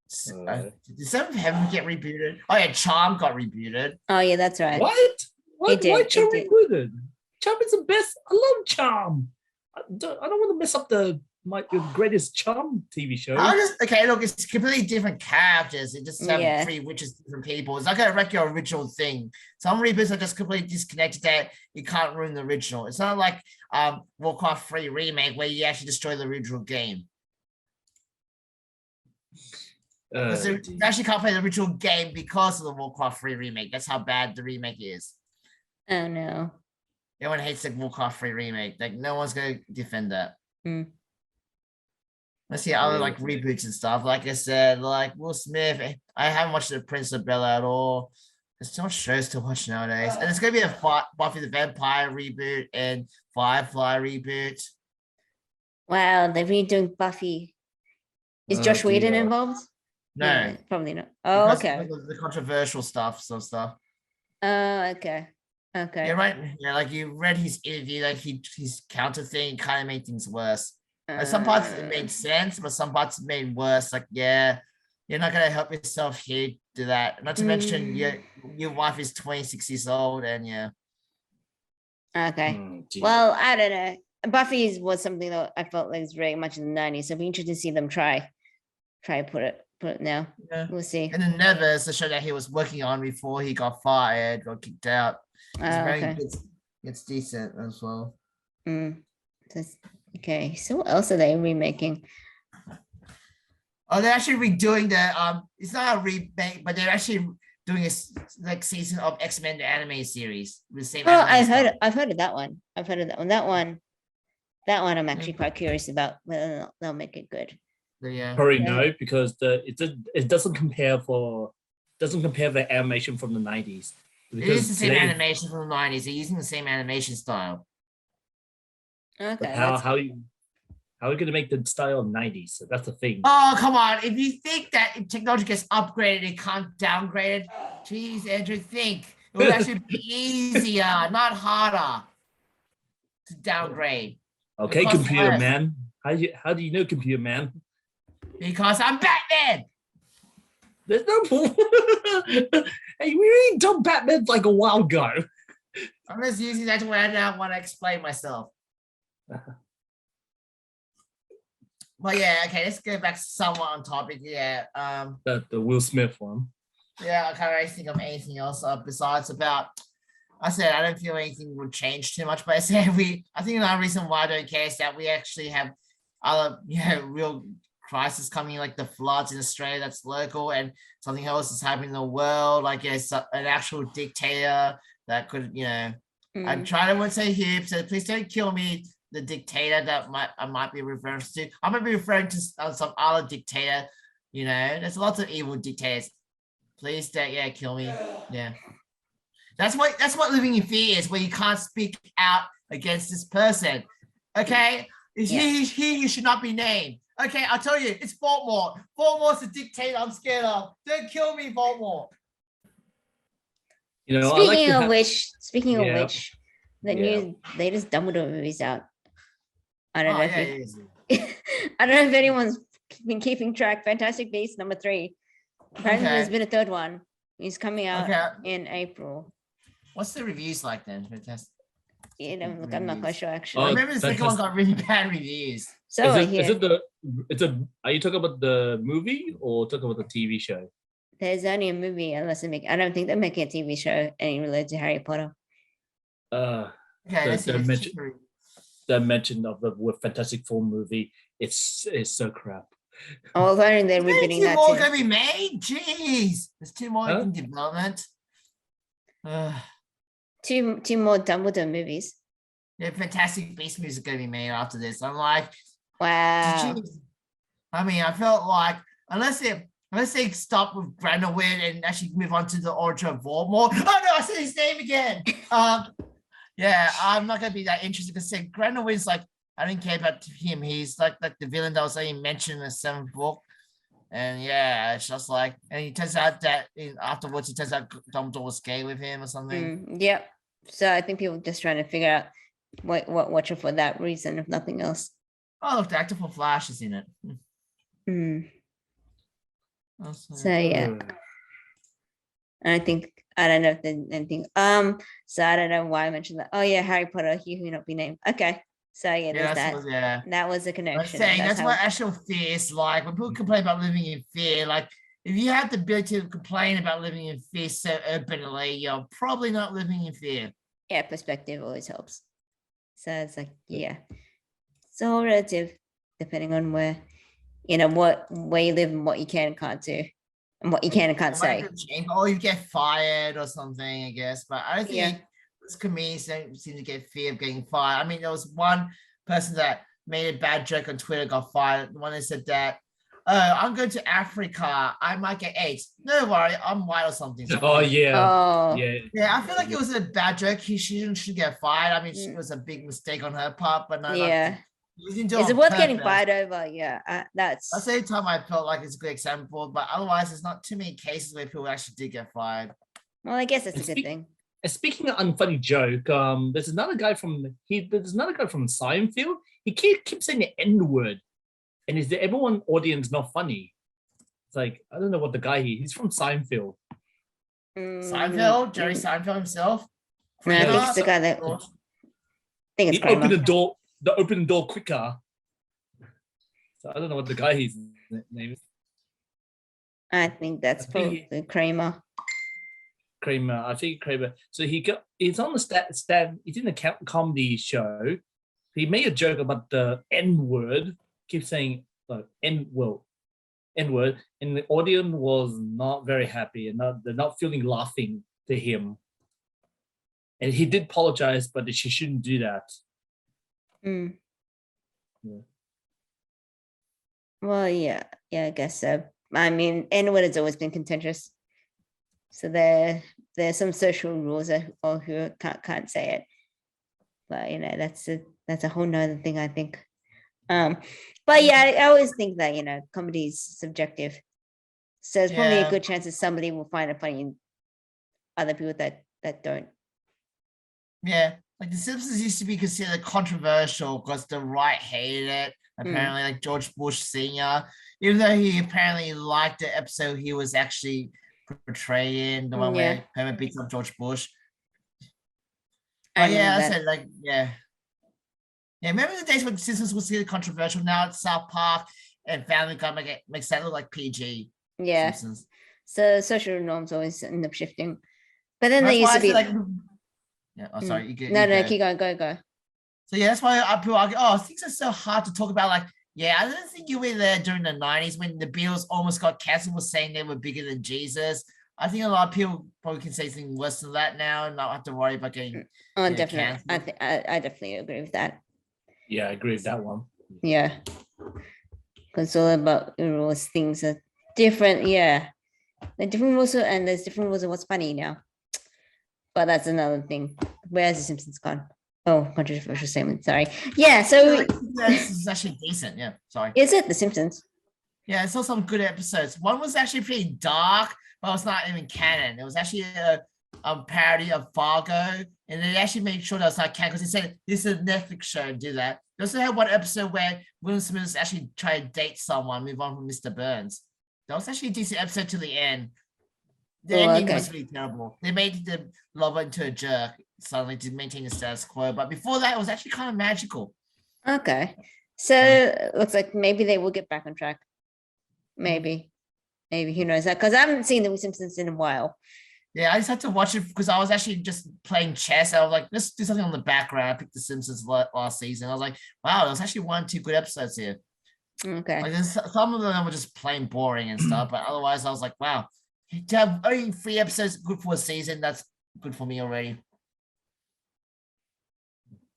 Did Seventh Heaven get rebooted? Oh yeah, Charm got rebooted. Oh yeah, that's right. What? Why did, Charm it did. rebooted? Charm is the best. I love Charm. I don't want to mess up the greatest Charm TV show. Okay, look, it's completely different characters. It just have Yeah. 3 witches, different people. It's not gonna wreck your original thing. Some reboots are just completely disconnected that you can't ruin the original. It's not like Warcraft 3 remake where you actually destroy the original game. Because you actually can't play the original game because of the Warcraft 3 remake. That's how bad the remake is. Oh no. Everyone hates the Warcraft 3 remake. Like no one's gonna defend that. Hmm. Let's see other like reboots and stuff. Like I said, like Will Smith. I haven't watched the Prince of Bel Air at all. There's so much shows to watch nowadays. And it's gonna be a Buffy the Vampire reboot and Firefly reboot. Wow, they're redoing Buffy. Is Oh, Josh Whedon dear. involved? No, Yeah, probably not. Oh, because okay. of the controversial stuff, some stuff. Oh, okay. Okay. Yeah, right. Yeah, like you read his interview, like his counter thing kind of made things worse. Like some parts it made sense, but some parts it made worse. Like, yeah, you're not gonna help yourself here, do that. Not to mention your wife is 26 years old, and yeah. Okay. Dear. Well, I don't know. Buffy was something that I felt like was very much in the 90s. So it'd be interesting to see them try put it now. Yeah. We'll see. And then Nevers, the show that he was working on before he got fired or kicked out. Okay. It's decent as well. Okay. So what else are they remaking? Oh, they're actually redoing the it's not a remake, but they're actually doing a like season of X-Men the anime series with the same. Oh, anime I've heard of that one. I've heard of that one. That one I'm actually quite curious about whether they'll make it good. Yeah. Probably Yeah. no, because it doesn't compare the animation from the 90s. It is the same animation from the 90s. They're using the same animation style. Okay. How you How are we gonna make the style of 90s? So that's the thing. Oh, come on. If you think that if technology gets upgraded, it can't downgrade it, geez, Andrew, think. It would actually be easier, not harder to downgrade. Okay, costs computer less. man. How do you know, computer man? Because I'm Batman. There's no Hey, we already done Batman like a while ago. I'm just using that when I want to explain myself. But yeah, okay, let's go back somewhat on topic. Yeah, The Will Smith one. yeah, I can't really think of anything else besides about. I said I don't feel anything would change too much, but I said I think another reason why I don't care is that we actually have other, real crisis coming, like the floods in Australia that's local, and something else is happening in the world, like an actual dictator that could, I try to say here, so please don't kill me. The dictator that I might be referring to. I might be referring to some other dictator. There's lots of evil dictators. Please don't, kill me. Yeah. That's what living in fear is, where you can't speak out against this person. Okay? He should not be named. Okay, I'll tell you, it's Baltimore. Baltimore's the dictator I'm scared of. Don't kill me, Baltimore. Speaking of which, the new latest Dumbledore movie's out. I don't know I don't know if anyone's been keeping track. Fantastic Beasts #3. Apparently there's been a third one. It's coming out in April. What's the reviews like then? Fantastic. Look, I'm not quite sure actually. I remember the second one got really bad reviews. So are you talking about the movie or talking about the TV show? There's only a movie unless I don't think they're making a TV show any related to Harry Potter. The mention of the Fantastic Four movie, it's so crap. Oh, learning they're rebooting that too. 2 more gonna be made. Jeez, there's 2 more in development. Two more Dumbledore movies. Yeah, Fantastic Beasts movies are gonna be made after this. I'm like, wow. I felt like unless they stop with Grindelwald and actually move on to the origin of Voldemort. Oh no, I said his name again. Yeah, I'm not gonna be that interested because Grindelwald's like, I didn't care about him. He's like the villain that was only mentioned in the 7th book. And yeah, it's just like, and it turns out that afterwards, it turns out Dumbledore was gay with him or something. Yep. So I think people are just trying to figure out what watch it for that reason, if nothing else. Oh, look, the actor for Flash is in it. So yeah. And I don't know if there's anything. So I don't know why I mentioned that. Oh yeah, Harry Potter, he who not be named. Okay. So yeah, there's that. That was a connection. That's what actual fear is like. When people complain about living in fear, like if you have the ability to complain about living in fear so openly, you're probably not living in fear. Yeah, perspective always helps. So it's like, yeah, it's all relative, depending on where you live and what you can and can't do, and what you can and can't say. Or you get fired or something, I guess. But I don't think comedians don't seem to get fear of getting fired. I mean, there was one person that made a bad joke on Twitter, got fired. The one that said that, I'm going to Africa, I might get AIDS. No worry, I'm white or something. Oh yeah. Yeah, I feel like it was a bad joke. She should get fired. I mean, it was a big mistake on her part, but no. Is it worth getting fired over? Yeah, that's the same time I felt like it's a good example, but otherwise there's not too many cases where people actually did get fired. Well, I guess that's a good thing. And speaking of unfunny joke, there's another guy from Seinfeld. He keeps saying the N-word, and is the everyone audience not funny? It's like, I don't know what the guy he's from Seinfeld. Seinfeld, Jerry Seinfeld himself. No, I think it's the guy that. I think it's he opened the door. The open door quicker. So I don't know what the guy his name is. I think that's probably Kramer. I think Kramer. So he's on the stand. He's in a comedy show. He made a joke about the N-word. Keeps saying like N-word, and the audience was not very happy, and they're not feeling laughing to him. And he did apologize, but she shouldn't do that. Yeah. Well, yeah, I guess so. I mean, N-word has always been contentious. So there's some social rules or who can't say it. But that's a whole nother thing, I think. But yeah, I always think that comedy is subjective, so it's probably a Yeah. good chance that somebody will find it funny and other people that don't. Yeah, like The Simpsons used to be considered controversial because the right hated it. Apparently, like George Bush Sr., even though he apparently liked the episode he was actually portraying, the one Yeah. where Homer beats up George Bush. I But yeah, remember I that. said like, yeah. Yeah, remember the days when Simpsons was considered controversial? Now it's South Park and Family Guy makes that look like PG. Yeah. Simpsons. So social norms always end up shifting. But then That's there used why to I be said like, yeah. Oh, sorry. no, go. keep going, go. So yeah, that's why people argue, oh, things are so hard to talk about. Like, yeah, I don't think you were there during the 90s when the Beatles almost got canceled for saying they were bigger than Jesus. I think a lot of people probably can say something worse than that now and not have to worry about getting Definitely. canceled. I definitely agree with that. Yeah, I agree with that one. Yeah. Because all about rules, things are different. Yeah. The different rules and there's different rules of what's funny now. But that's another thing. Where's the Simpsons gone? Oh, controversial statement. Sorry. Yeah. So This is actually decent. Yeah. Sorry. is it The Simpsons? Yeah, I saw some good episodes. One was actually pretty dark, but it's not even canon. It was actually a parody of Fargo, and they actually made sure that it's not canon because they said this is a Netflix show. Do that. They also had one episode where Will Smith actually tried to date someone, move on from Mr. Burns. That was actually a decent episode to the end. The ending was really terrible. They made the lover into a jerk suddenly to maintain the status quo, but before that, it was actually kind of magical. Okay. So it looks like maybe they will get back on track. Maybe who knows that? Because I haven't seen The Simpsons in a while. Yeah, I just had to watch it because I was actually just playing chess. I was like, let's do something on the background. I picked The Simpsons last season. I was like, wow, there's actually 1-2 good episodes here. Okay. Like some of them were just plain boring and stuff, but otherwise I was like, wow, to have only 3 episodes good for a season, that's good for me already.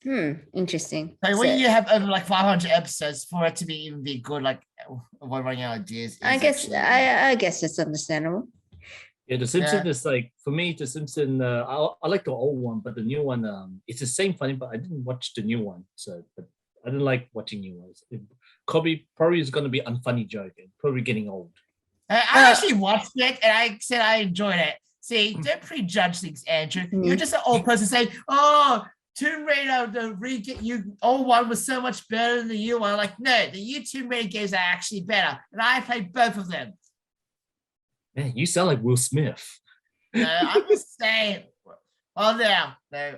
Interesting. So when you have over like 500 episodes for it to be even be good, like avoid running out of ideas. I guess that's understandable. Yeah, The Simpsons is like, for me, The Simpsons, I like the old one, but the new one, it's the same funny, but I didn't watch the new one. So, but I didn't like watching new ones. It probably is going to be unfunny joke and probably getting old. I actually watched it and I said I enjoyed it. See, don't prejudge things, Andrew. You're just an old person saying, oh, Tomb Raider, the old one was so much better than the new one. Like, no, the new Tomb Raider games are actually better. And I played both of them. Man, you sound like Will Smith. No, I'm just saying. Well, no,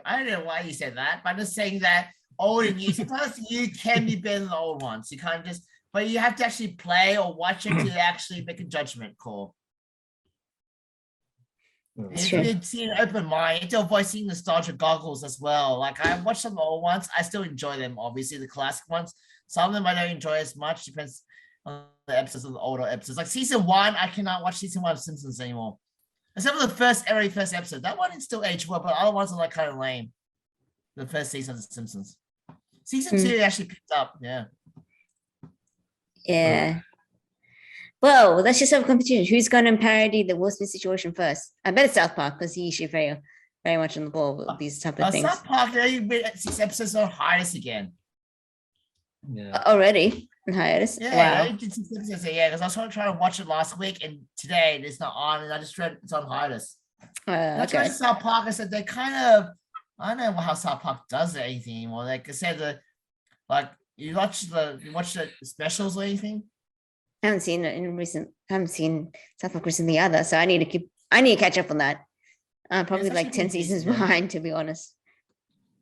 I don't know why you said that, but I'm just saying that old and new, sometimes you can be better than the old ones. You can't just, but you have to actually play or watch it to actually make a judgment call. If you see an open mind, you have to avoid seeing nostalgia goggles as well. Like I watched some old ones, I still enjoy them, obviously the classic ones. Some of them I don't enjoy as much, depends on the episodes of the older episodes. Like season 1, I cannot watch season 1 of Simpsons anymore. Except for the first episode. That one is still aged well, but other ones are like kind of lame. The first season of The Simpsons. Season 2 actually picked up, yeah. Yeah. Well, let's just have a competition. Who's going to parody the Will Smith situation first? I bet it's South Park because he usually very, very much on the ball with these type of things. South Park, they made 6 episodes on hiatus again. Yeah. Already on hiatus? Yeah, wow. Did 6 episodes, yeah, because I was trying to watch it last week and today it's not on and I just read it's on hiatus. I tried South Park, I said they kind of, I don't know how South Park does anything anymore. Like I said, like you watch the specials or anything? I haven't seen South Park recently either, so I need to catch up on that. I'm probably like 10 seasons behind, to be honest.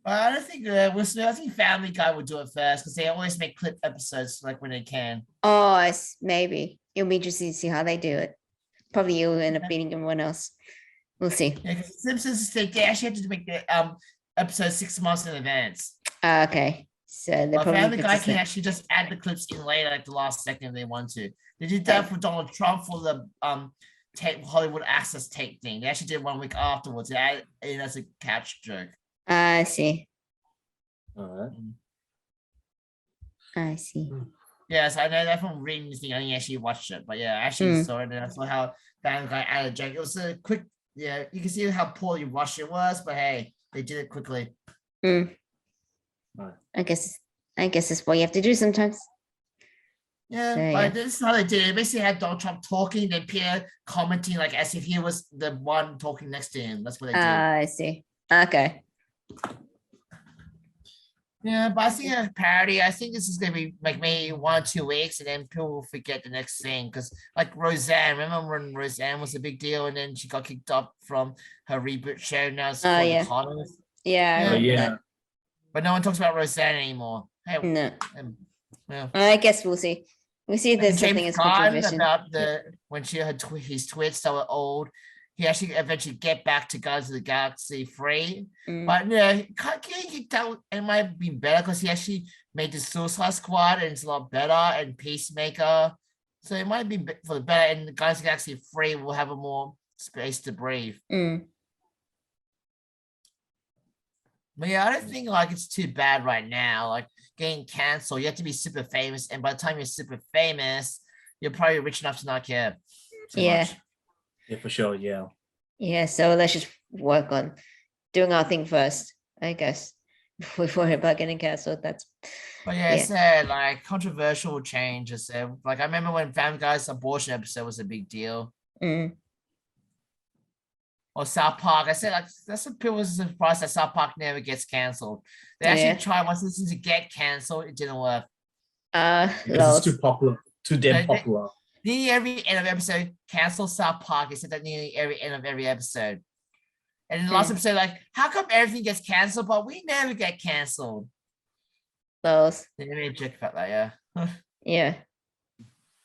I don't think I think Family Guy would do it first because they always make clip episodes like when they can. Oh, maybe it'll be interesting to see how they do it. Probably you'll end up beating everyone else. We'll see. Yeah, because Simpsons they actually have to make the episode 6 months in advance. Okay. So Family Guy can actually just add the clips in later at the last second if they want to. They did that for Donald Trump for the Hollywood Access tape thing. They actually did 1 week afterwards. They added it as a catch joke. I see. All right. I see. Yes, I know that from reading this thing. I didn't actually watch it, but yeah, I actually saw it and I saw how Family Guy added a joke. It was a quick, yeah, you can see how poorly rushed it was, but hey, they did it quickly. I guess I guess that's what you have to do sometimes. Yeah, So, yeah. but this is how they did it. Basically had Donald Trump talking, then Pierre commenting like as if he was the one talking next to him. That's what they did. I see. Okay. Yeah, but I think a parody. I think this is gonna be like maybe 1 or 2 weeks, and then people will forget the next thing. Because like Roseanne, remember when Roseanne was a big deal, and then she got kicked off from her reboot show. Now it's called yeah. The Connors. Yeah. I Yeah. remember yeah. that. But no one talks about Roseanne anymore. Hey, No. yeah. I guess we'll see. We'll see if there's And something James as Gunn controversial. about when she had his tweets that were old. He actually eventually get back to Guardians of the Galaxy 3. Mm. But yeah, getting kicked out, it might have been better because he actually made the Suicide Squad and it's a lot better, and Peacemaker. So it might be for the better, and the Guardians of the Galaxy 3 will have a more space to breathe. Mm. But yeah, I don't think like it's too bad right now. Like getting canceled, you have to be super famous, and by the time you're super famous, you're probably rich enough to not care too Yeah. much. Yeah, for sure. Yeah. Yeah, so let's just work on doing our thing first, I guess. Before we worry about getting canceled. That's But yeah, Yeah. I said like controversial change. I said like I remember when Family Guy's abortion episode was a big deal, mm, or South Park. I said like that's what people was surprised that South Park never gets canceled. They actually Yeah. tried once this to get canceled, it didn't work. Because lols. it's too popular, too damn They- popular. Nearly every end of episode, cancel South Park. They said that nearly every end of every episode. And in the last Hmm. episode, like, how come everything gets canceled, but we never get canceled? Lols. They made a joke about that, yeah. Yeah.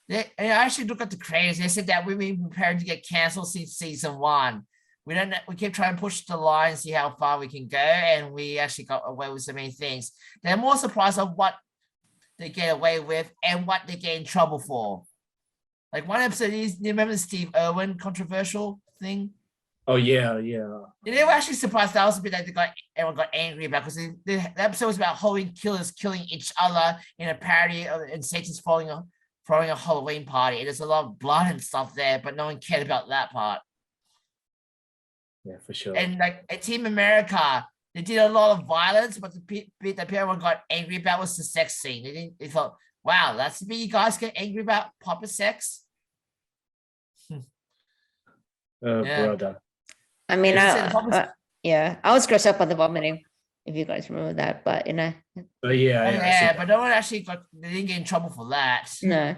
And I actually looked at the creators. They said that we've been prepared to get canceled since season 1. We kept trying to push the line, see how far we can go, and we actually got away with so many things. They're more surprised of what they get away with and what they get in trouble for. Like one episode is, you remember the Steve Irwin controversial thing? Oh yeah, yeah. And they were actually surprised. That was a bit that everyone got angry about, because the episode was about Halloween killers killing each other in a parody of, and Satan's throwing a Halloween party. And there's a lot of blood and stuff there, but no one cared about that part. Yeah, for sure. And like at Team America, they did a lot of violence, but the bit that everyone got angry about was the sex scene. They thought, wow, that's the bit you guys get angry about, proper sex. Yeah. Brother. I mean, As I said, the problem is- yeah, I was grossed up by the vomiting, if you guys remember that, but Yeah, Oh, yeah. yeah, but no one actually they didn't get in trouble for that. no,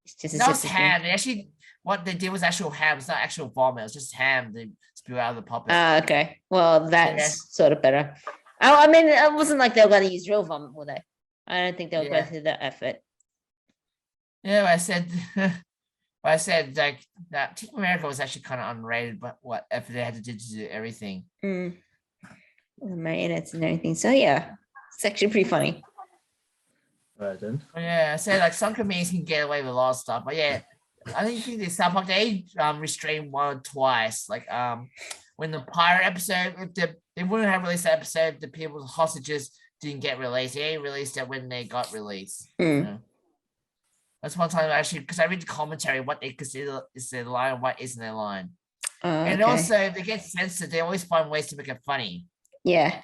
it's just a That was separate thing. ham. They actually, what they did was actual ham. It's not actual vomit. It was just ham they spew out of the puppet. Okay, well, that's sort of better. I mean, it wasn't like they were going to use real vomit, were they? I don't think they were Yeah. going through that effort. Yeah, I said like that Team America was actually kind of underrated, but what effort they had to do everything. Mm. The marionettes and everything. So yeah, it's actually pretty funny. Right then. But yeah, I said like some comedians can get away with a lot of stuff, but yeah, I think the South Park they restrained one or twice. Like when the pirate episode, if they wouldn't have released that episode if the people's hostages didn't get released. They released it when they got released. Mm. Yeah. That's one time actually, because I read the commentary, what they consider is their line and what isn't their line. And Okay. also, if they get censored, they always find ways to make it funny. Yeah.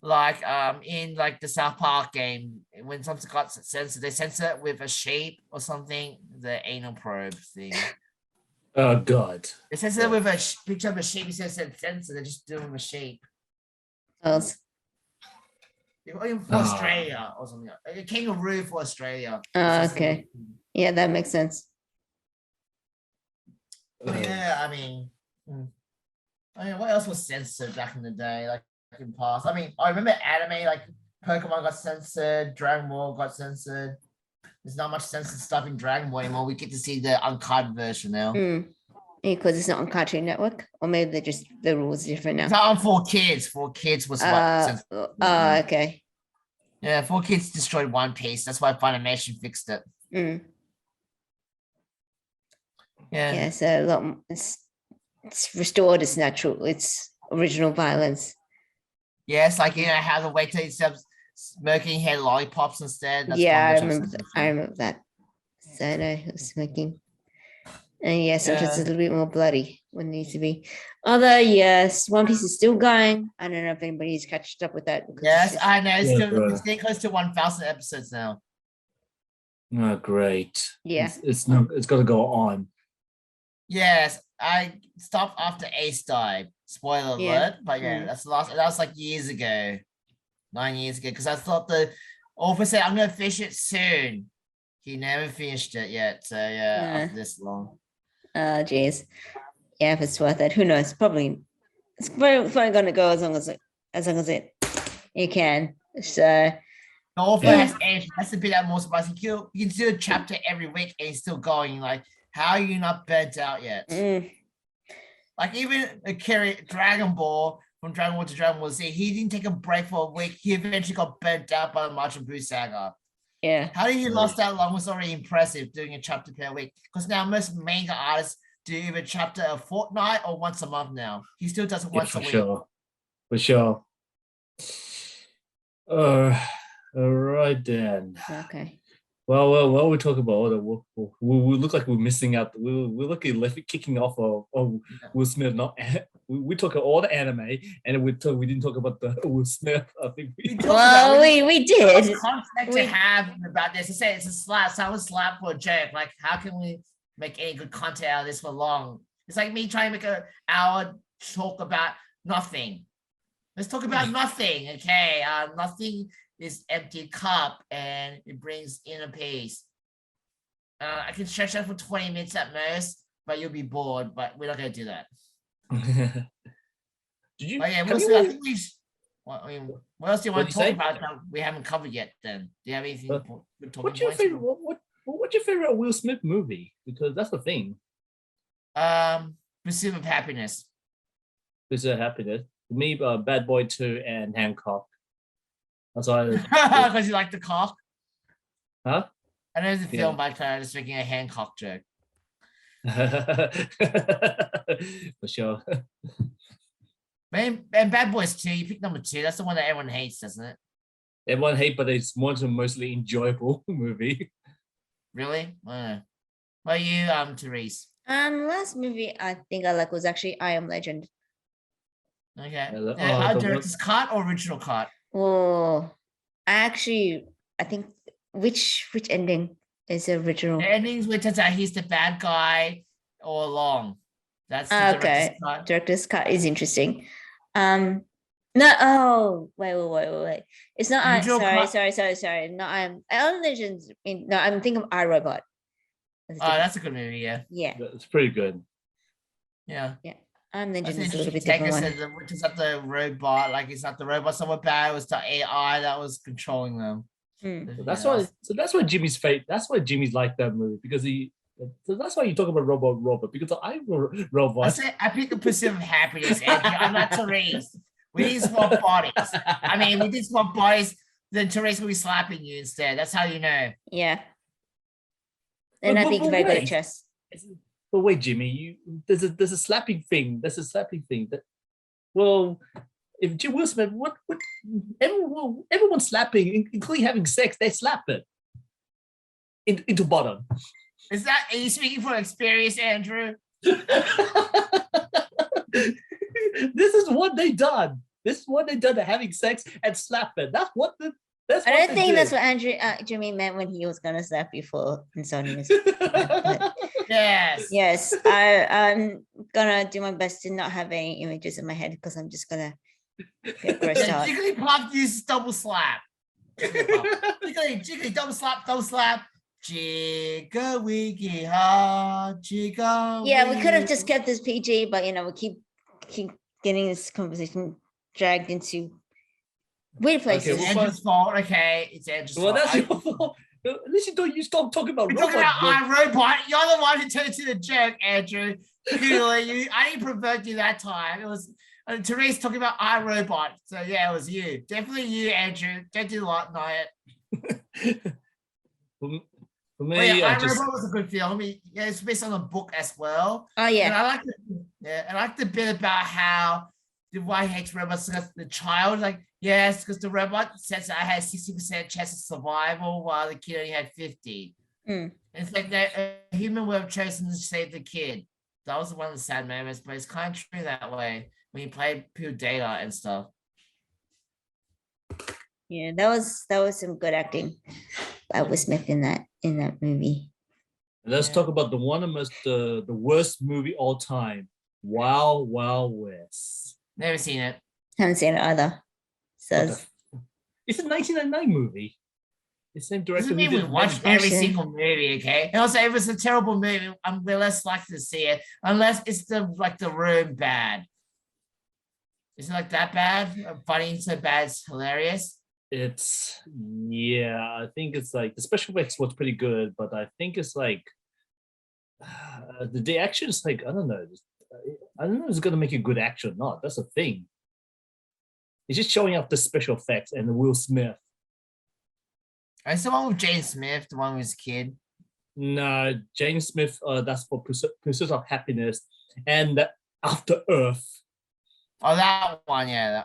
Like in like the South Park game, when something got censored, they censor it with a shape or something, the anal probe thing. Oh God. They censor it with a picture of a shape. It says censor, they just do it with a shape. Else. Even for Australia or something. A kangaroo for Australia. Okay. Yeah, that makes sense. Yeah, I mean, what else was censored back in the day? Like in past. I mean, I remember anime, like Pokemon got censored, Dragon Ball got censored. There's not much censored stuff in Dragon Ball anymore. We get to see the uncut version now. Mm. Because it's not on Cartoon Network, or maybe they're just the rules are different now. It's not on 4Kids. 4Kids was what censored. Okay. Yeah, 4Kids destroyed One Piece. That's why Funimation fixed it. Mm. Yeah. Yeah, so a lot. It's restored its natural, its original violence. Yeah, it's like how the waiter instead of smoking had lollipops instead. That's Yeah, I Funimation remember. censored. I remember that. So I know who was smoking. And yeah, sometimes Yeah. it's a little bit more bloody, when it needs to be. Although, yes, One Piece is still going. I don't know if anybody's catched up with that. because it's Yes, just- I know. It's, Yeah, still, bro. it's getting close to 1,000 episodes now. Oh, great. Yeah. It's not. It's got to go on. Yes, I stopped after Ace died. Spoiler Yeah. alert. But yeah, that's the last. That was like years ago, 9 years ago. Because I thought the author said I'm gonna finish it soon. He never finished it yet. So yeah, Yeah. after this long. Oh, geez. Yeah, if it's worth it, who knows? Probably it's probably going to go as long as you can. So The author Yeah. has aged. That's the bit I'm more surprised. You can do a chapter every week and it's still going. Like, how are you not burnt out yet? mm, Like even a Dragon Ball from Dragon Ball to Dragon Ball Z, he didn't take a break for a week. He eventually got burnt out by the Majin Buu saga. yeah, How did he last that long was already impressive doing a chapter per week. Because now most manga artists do either chapter a fortnight or once a month now. He still does it Yeah, once a for week. sure. For sure. All right then. okay. Well, while we talk about all the, we look like we're missing out. We're looking left kicking off of Will Smith. Not we talk about all the anime, and we didn't talk about the Will Smith. I think We we. talked Well, about it. we What's did. context We- to have about this? I say it's a slap. Someone slap for a joke. Like, how can we make any good content out of this for long? It's like me trying to make an hour talk about nothing. Let's talk about nothing. Okay. Nothing is empty cup and it brings inner peace. I can stretch that for 20 minutes at most, but you'll be bored. But we're not gonna do that. Did you? But yeah, have we'll you see. I watched- think we. Well, I mean, what else do you What want to do you talk say? about that we haven't covered yet? Then, do you have anything? Good talking What's your points? favorite? What's your favorite Will Smith movie? Because that's the thing. Pursuit of Happiness. Is happiness for me? Bad Boy 2 and Hancock. That's all. Because you like the cock. Huh? I know the Yeah. film, but I'm just making a Hancock joke. For sure. Man, and Bad Boys 2, you picked number 2. That's the one that everyone hates, doesn't it? Everyone hate, but it's mostly enjoyable movie. Really? What about you, Therese? Last movie I think I like was actually I Am Legend. Okay. Yeah, the Director's cut or original cut? Oh, I think which ending is the original? The endings where it turns out he's the bad guy all along. That's the director's Okay, cut. director's cut is interesting. No, oh wait. It's not. Original cut. Sorry. No, I Am Legends. No, I'm thinking of iRobot. Oh, that's a good movie, yeah. Yeah, It's pretty good. Yeah. I Am That's Legend an is a little interesting bit take. different It one. said which is not the robot, like it's not the robot somewhat bad, it was the AI that was controlling them. Hmm. So that's why Jimmy's fate. That's why Jimmy's like that movie because he. So that's why you talk about robot because I I robot. said I picked the Pursuit of Happiness, Andrew. I'm not Therese. We didn't swap bodies. I mean, we did swap bodies, then Therese will be slapping you instead. That's how you know. Yeah. And I But- think but very good at wait. chess. But wait, Jimmy, there's a slapping thing. There's a slapping thing. Well, if Jim Will Smith, what everyone slapping, including having sex, they slap it into bottom. Are you speaking from experience, Andrew? This is what they done. This is what they done. They're having sex and slap it. That's what I they don't think that's did. what Jimmy meant when he was gonna slap you for insulting us. Yes. Yes, I'm gonna do my best to not have any images in my head because I'm just gonna get grossed Yeah, out. Jigglypuff uses double slap. Jiggly, double slap. Jigga wiggy ha, jigga. Yeah, we could have wiggy. just kept this PG, but we keep getting this conversation dragged into weird places. It's well, Andrew's fault. Okay, it's Andrew's Well, fault. that's your fault. At least you stop talking about We're talking robots. about iRobot. You're the one who turned to the joke, Andrew. I didn't provoke you that time. It was Therese talking about iRobot. So yeah, it was you. Definitely you, Andrew. Don't do that, Night. For But me, yeah, I just iRobot was a good film. Yeah, it's based on a book as well. Oh And yeah, I like the bit about how why he hates robots because the child, like, yes, because the robot says I had 60% chance of survival while the kid only had 50. Mm. It's like that a human would have chosen to save the kid. that was one of the sad moments, but it's kind of true that way when you play pure data and stuff. Yeah, that was some good acting by Will Smith in that movie. Let's talk about the worst movie all time, Wild Wild West. Never seen it. Haven't seen it either. So It's a 1999 movie. The same director. Doesn't mean we watch every single movie, okay? And also, if it's a terrible movie, we're less likely to see it unless it's the Room bad. Is it like that bad? Funny so bad it's hilarious. It's I think it's like the special effects was pretty good, but I think it's like the action is like I don't know if it's gonna make a good action or not. That's the thing. It's just showing off the special effects and Will Smith. It's the one with James Smith, the one with his kid. No, James Smith. That's for Pursuit of Happiness and After Earth. Oh, that one, yeah.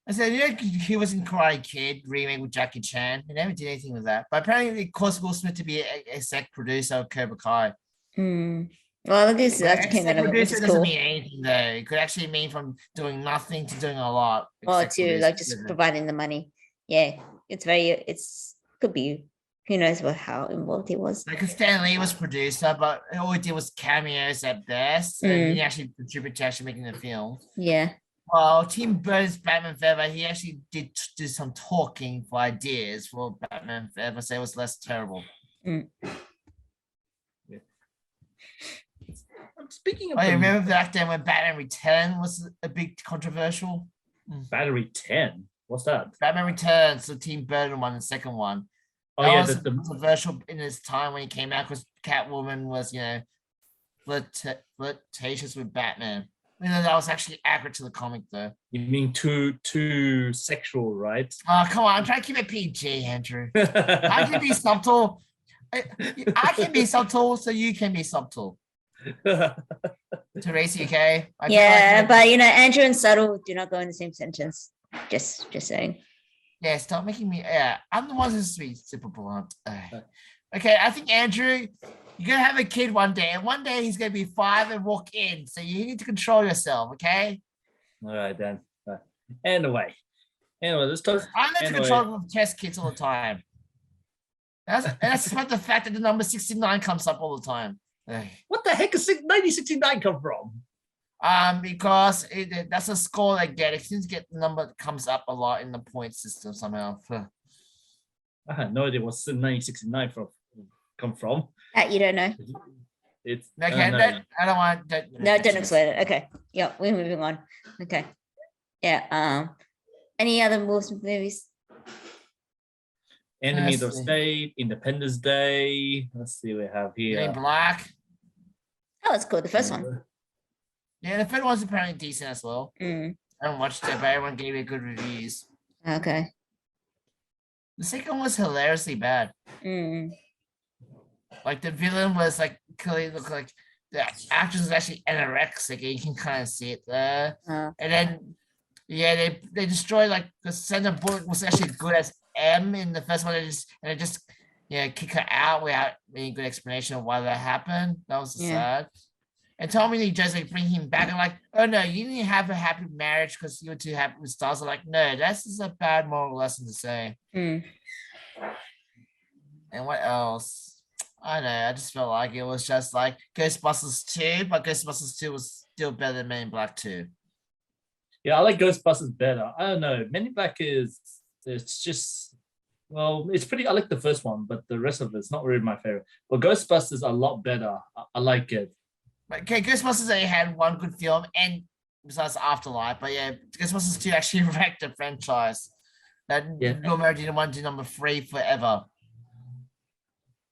I said, he was in Karate Kid remake with Jackie Chan. He never did anything with that. But apparently, it caused Will Smith to be a exec producer of Cobra Kai. Well, I guess that's Exec kind of producer cool. doesn't mean anything though. It could actually mean from doing nothing to doing a lot. Or Exec to producer, just isn't it? providing the money. Yeah, it's could be. Who knows how involved he was. Because Stan Lee was producer, but all he did was cameos at best. And he didn't actually contribute to actually making the film. Yeah. Well, Tim Burton's Batman Forever, he actually did do some talking for ideas for Batman Forever, so it was less terrible. Speaking of, remember back then when Batman Returns was a big controversial? Battery 10. What's that? Batman Returns, the Tim Burton one, the second one. Oh That yeah, was controversial in its time when he came out because Catwoman was, flirtatious with Batman. That was actually accurate to the comic, though. you mean too sexual, right? Oh, come on. I'm trying to keep it PG, Andrew. I can be subtle. I can be subtle, so you can be subtle. Teresa, okay? But Andrew and subtle do not go in the same sentence. Just saying. Yeah, stop making me. Yeah, I'm the one who's super blunt. Okay, I think Andrew, you're gonna have a kid one day, and one day he's gonna be 5 and walk in. So you need to control yourself, okay? All right then. Anyway, let's talk. I'm in control of test kids all the time. That's despite the fact that the number 69 comes up all the time. What the heck is 1969 come from? Because that's a score I get. It seems to get the number that comes up a lot in the point system somehow. I had no idea what 1969 come from. That you don't know. It's okay. I don't want. Don't explain it. Okay. Yeah, we're moving on. Okay. Yeah. Any other movies? Enemy of the State, Independence Day. Let's see what we have here. In Black. Oh, it's cool. The first one. Yeah, the third one's apparently decent as well. I haven't watched it, but everyone gave it good reviews. Okay. The second one was hilariously bad. Like the villain was like clearly looked like the actress was actually anorexic, and you can kind of see it there. And then they destroyed like the center bullet was actually good as M in the first one. They just kick her out without any good explanation of why that happened. That was sad. And Tommy Lee Jones like bring him back and like, oh no, you didn't have a happy marriage because you were too happy with stars. I'm like, no, that's just a bad moral lesson to say. And what else? I don't know. I just felt like it was just like Ghostbusters 2, but Ghostbusters 2 was still better than Men in Black 2. Yeah, I like Ghostbusters better. I don't know. Men in Black it's just, well, it's pretty. I like the first one, but the rest of it's not really my favorite. But Ghostbusters are a lot better. I like it. Okay, Ghostbusters only had one good film, and besides Afterlife, but yeah, Ghostbusters 2 actually wrecked the franchise. That Bill Murray didn't want to do number 3 forever.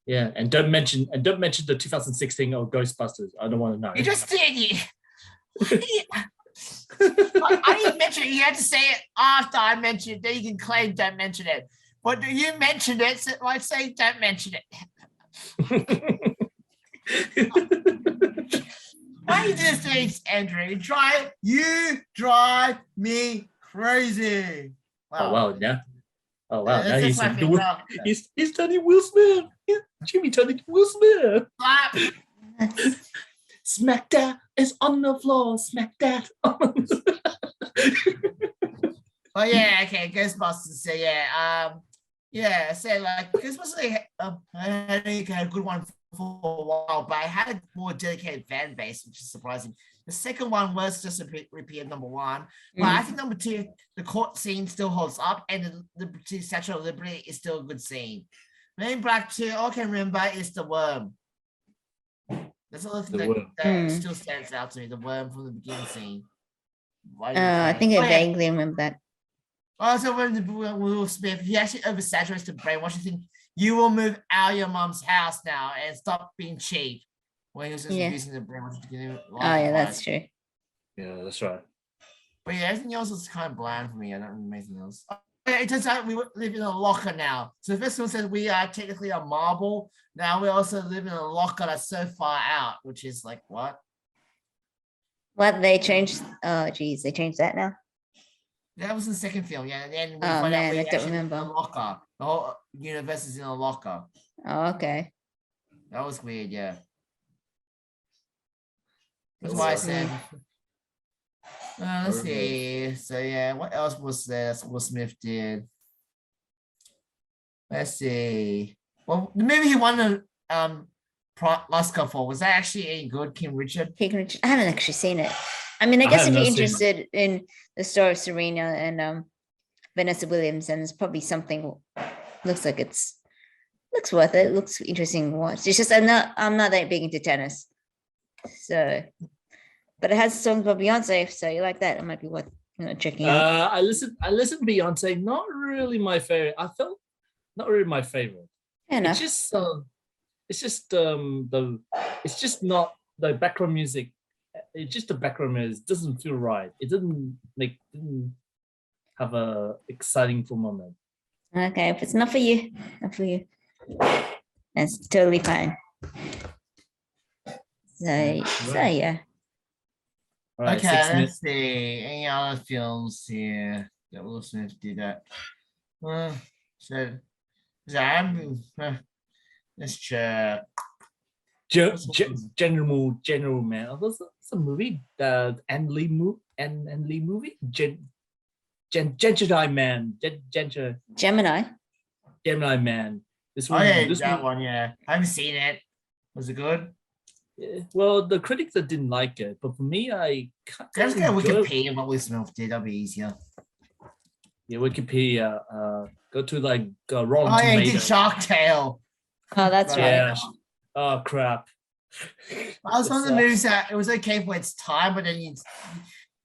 Yeah, and don't mention the 2016 of Ghostbusters. I don't want to know. You just did. I didn't mention it. You had to say it after I mentioned it. Then you can claim don't mention it. But you mentioned it, so I say don't mention it. Why you do this thing, Andrew? You drive me crazy. Wow. Oh wow, yeah. Oh wow, now he's turning Will Smith. Jimmy turning Will Smith. Smack that is on the floor. Smack that. Oh yeah, okay, Ghostbusters. So yeah, so like Ghostbusters had a good one for a while, but I had a more dedicated fan base, which is surprising. The second one was just a repeat of number one, but I think number two, the court scene still holds up, and the Statue of Liberty is still a good scene. Men in Black 2, all I can remember is the worm. That's the only thing that still stands out to me, the worm from the beginning scene. I think I vaguely remember that. Also, when Will Smith, he actually oversaturates the brainwash. You think you will move out of your mom's house now and stop being cheap. When he was just using the brainwash to get him. Oh yeah, that's true. Yeah, that's right. But yeah, everything else was kind of bland for me. I don't remember anything else. It turns out we live in a locker now. So the first one says we are technically a marble. Now we also live in a locker that's so far out, which is like what? What they changed? Oh geez, they changed that now. That was the second film, yeah. And then we Oh find out man, we I don't actually remember. live in a locker. The whole universe is in a locker. Oh, okay. That was weird, yeah. That's why I said. Let's see. So yeah, what else was there Will Smith did? Let's see. Well, the movie he won the Oscar for, was that actually any good, King Richard? I haven't actually seen it. I mean, I guess if you're interested in the story of Serena and Vanessa Williams, and it's probably something looks worth it. Looks interesting to watch. It's just I'm not that big into tennis. So but it has songs by Beyonce, so you like that. It might be worth checking out. I listened to Beyonce, not really my favorite. I felt not really my favorite. Fair enough. It's just not the background music. It's just the background music doesn't feel right. It didn't have a exciting full moment. Okay, if it's not for you, that's totally fine. So yeah. Right, okay, let's see. Any other films here that Will Smith did that? Let's check. General Man. Oh, that's a movie. The An Lee movie. Gemini Man. Gemini Man. This one. One. Yeah, I haven't seen it. Was it good? Yeah. Well, the critics that didn't like it, but for me, I can't. Let's go Wikipedia what Will Smith did. That'll be easier. Yeah, Wikipedia. Go to like Rotten Tomatoes. Tomatoes. He did Shark Tale. Oh, that's right. Yeah. Oh crap. I was one of the movies that it was okay for its time, but then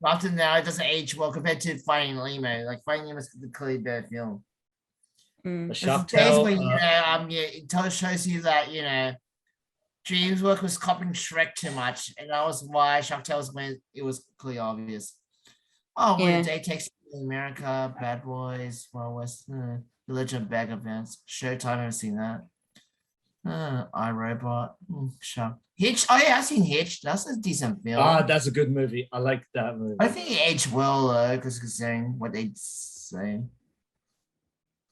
after now it doesn't age well compared to Finding Nemo. Like Finding Nemo is a clearly better film. The Shark Tale. It shows you that Dream's work was copying Shrek too much, and that was why Shark Tale was when it was clearly obvious. Oh, yeah. Day Takes America, Bad Boys, Wild West, The Legend of Bag Events, Showtime. I haven't seen that. iRobot, Shark. Hitch. Oh yeah, I've seen Hitch. That's a decent film. That's a good movie. I like that movie. I think it aged well though, because considering what they say.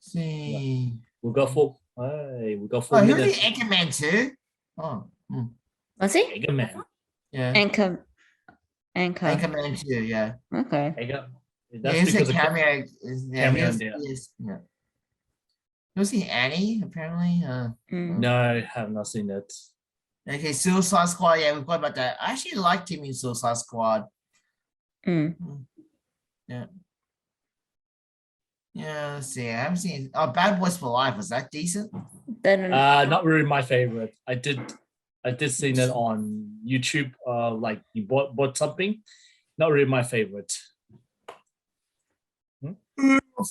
See. Yeah. We'll go for. We'll go for. Oh, who did Anchorman too? Oh. Was he? Anchorman. Yeah. Anchorman too. Yeah. Okay. That's because a cameo. Cameo. Yeah. Was he Annie? Apparently. No, I have not seen it. Okay, Suicide Squad. Yeah, we've got about that. I actually liked him in Suicide Squad. Yeah. Yeah, let's see. I haven't seen. Oh, Bad Boys for Life. Was that decent? Not really my favorite. I did see that on YouTube. Like you bought something. Not really my favorite.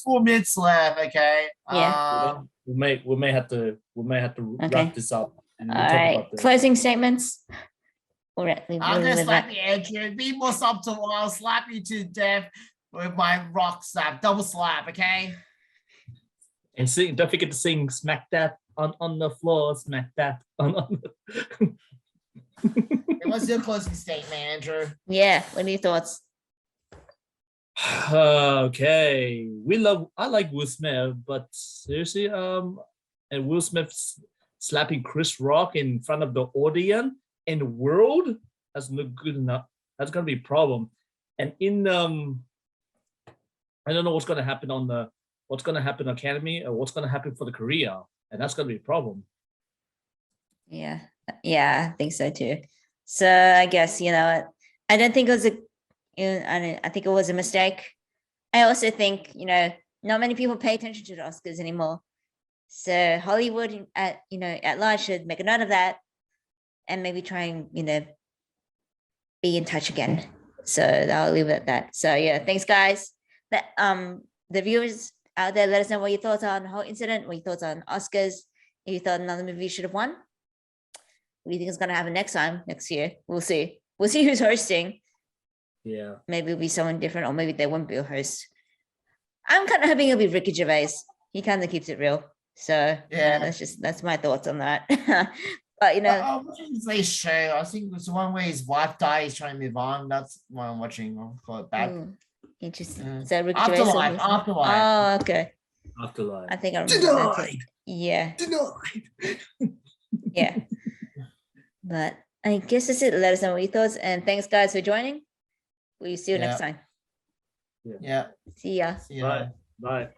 4 minutes left. Okay. Yeah. We may have to wrap this up. All right. Closing statements. All right. I'm gonna slap you, Andrew. Be more subtle. I'll slap you to death with my rock slap, double slap. Okay. And sing. Don't forget to sing "Smack That" on the floor. Smack that on. What's your closing statement, Andrew? Yeah. What are your thoughts? Okay, I like Will Smith, but seriously, and Will Smith slapping Chris Rock in front of the audience and the world. That's not good enough. That's gonna be a problem. And in I don't know what's gonna happen on Academy or what's gonna happen for the Korea, and that's gonna be a problem. Yeah, I think so too. So I guess I don't think it was I think it was a mistake. I also think not many people pay attention to the Oscars anymore. So Hollywood at large should make a note of that, and maybe try and be in touch again. So I'll leave it at that. So yeah, thanks guys. The viewers out there, let us know what your thoughts are on the whole incident, what your thoughts on Oscars. If you thought another movie should have won, what do you think is going to happen next year? We'll see who's hosting. Yeah, Maybe it'll be someone different, or maybe there won't be a host. I'm kind of hoping it'll be Ricky Gervais. He kind of keeps it real. So Yeah. that's my thoughts on that. But I'm watching this show. I think it's the one where his wife died. He's trying to move on. That's what I'm watching. I'll call it back. Interesting. Mm. Is that Ricky Gervais? Afterlife. Oh, okay. Afterlife. I think I remember that. Yeah. Denied. Yeah. But I guess that's it. Let us know what your thoughts, and thanks guys for joining. We'll see you next time. Yeah. See ya. See ya. Bye.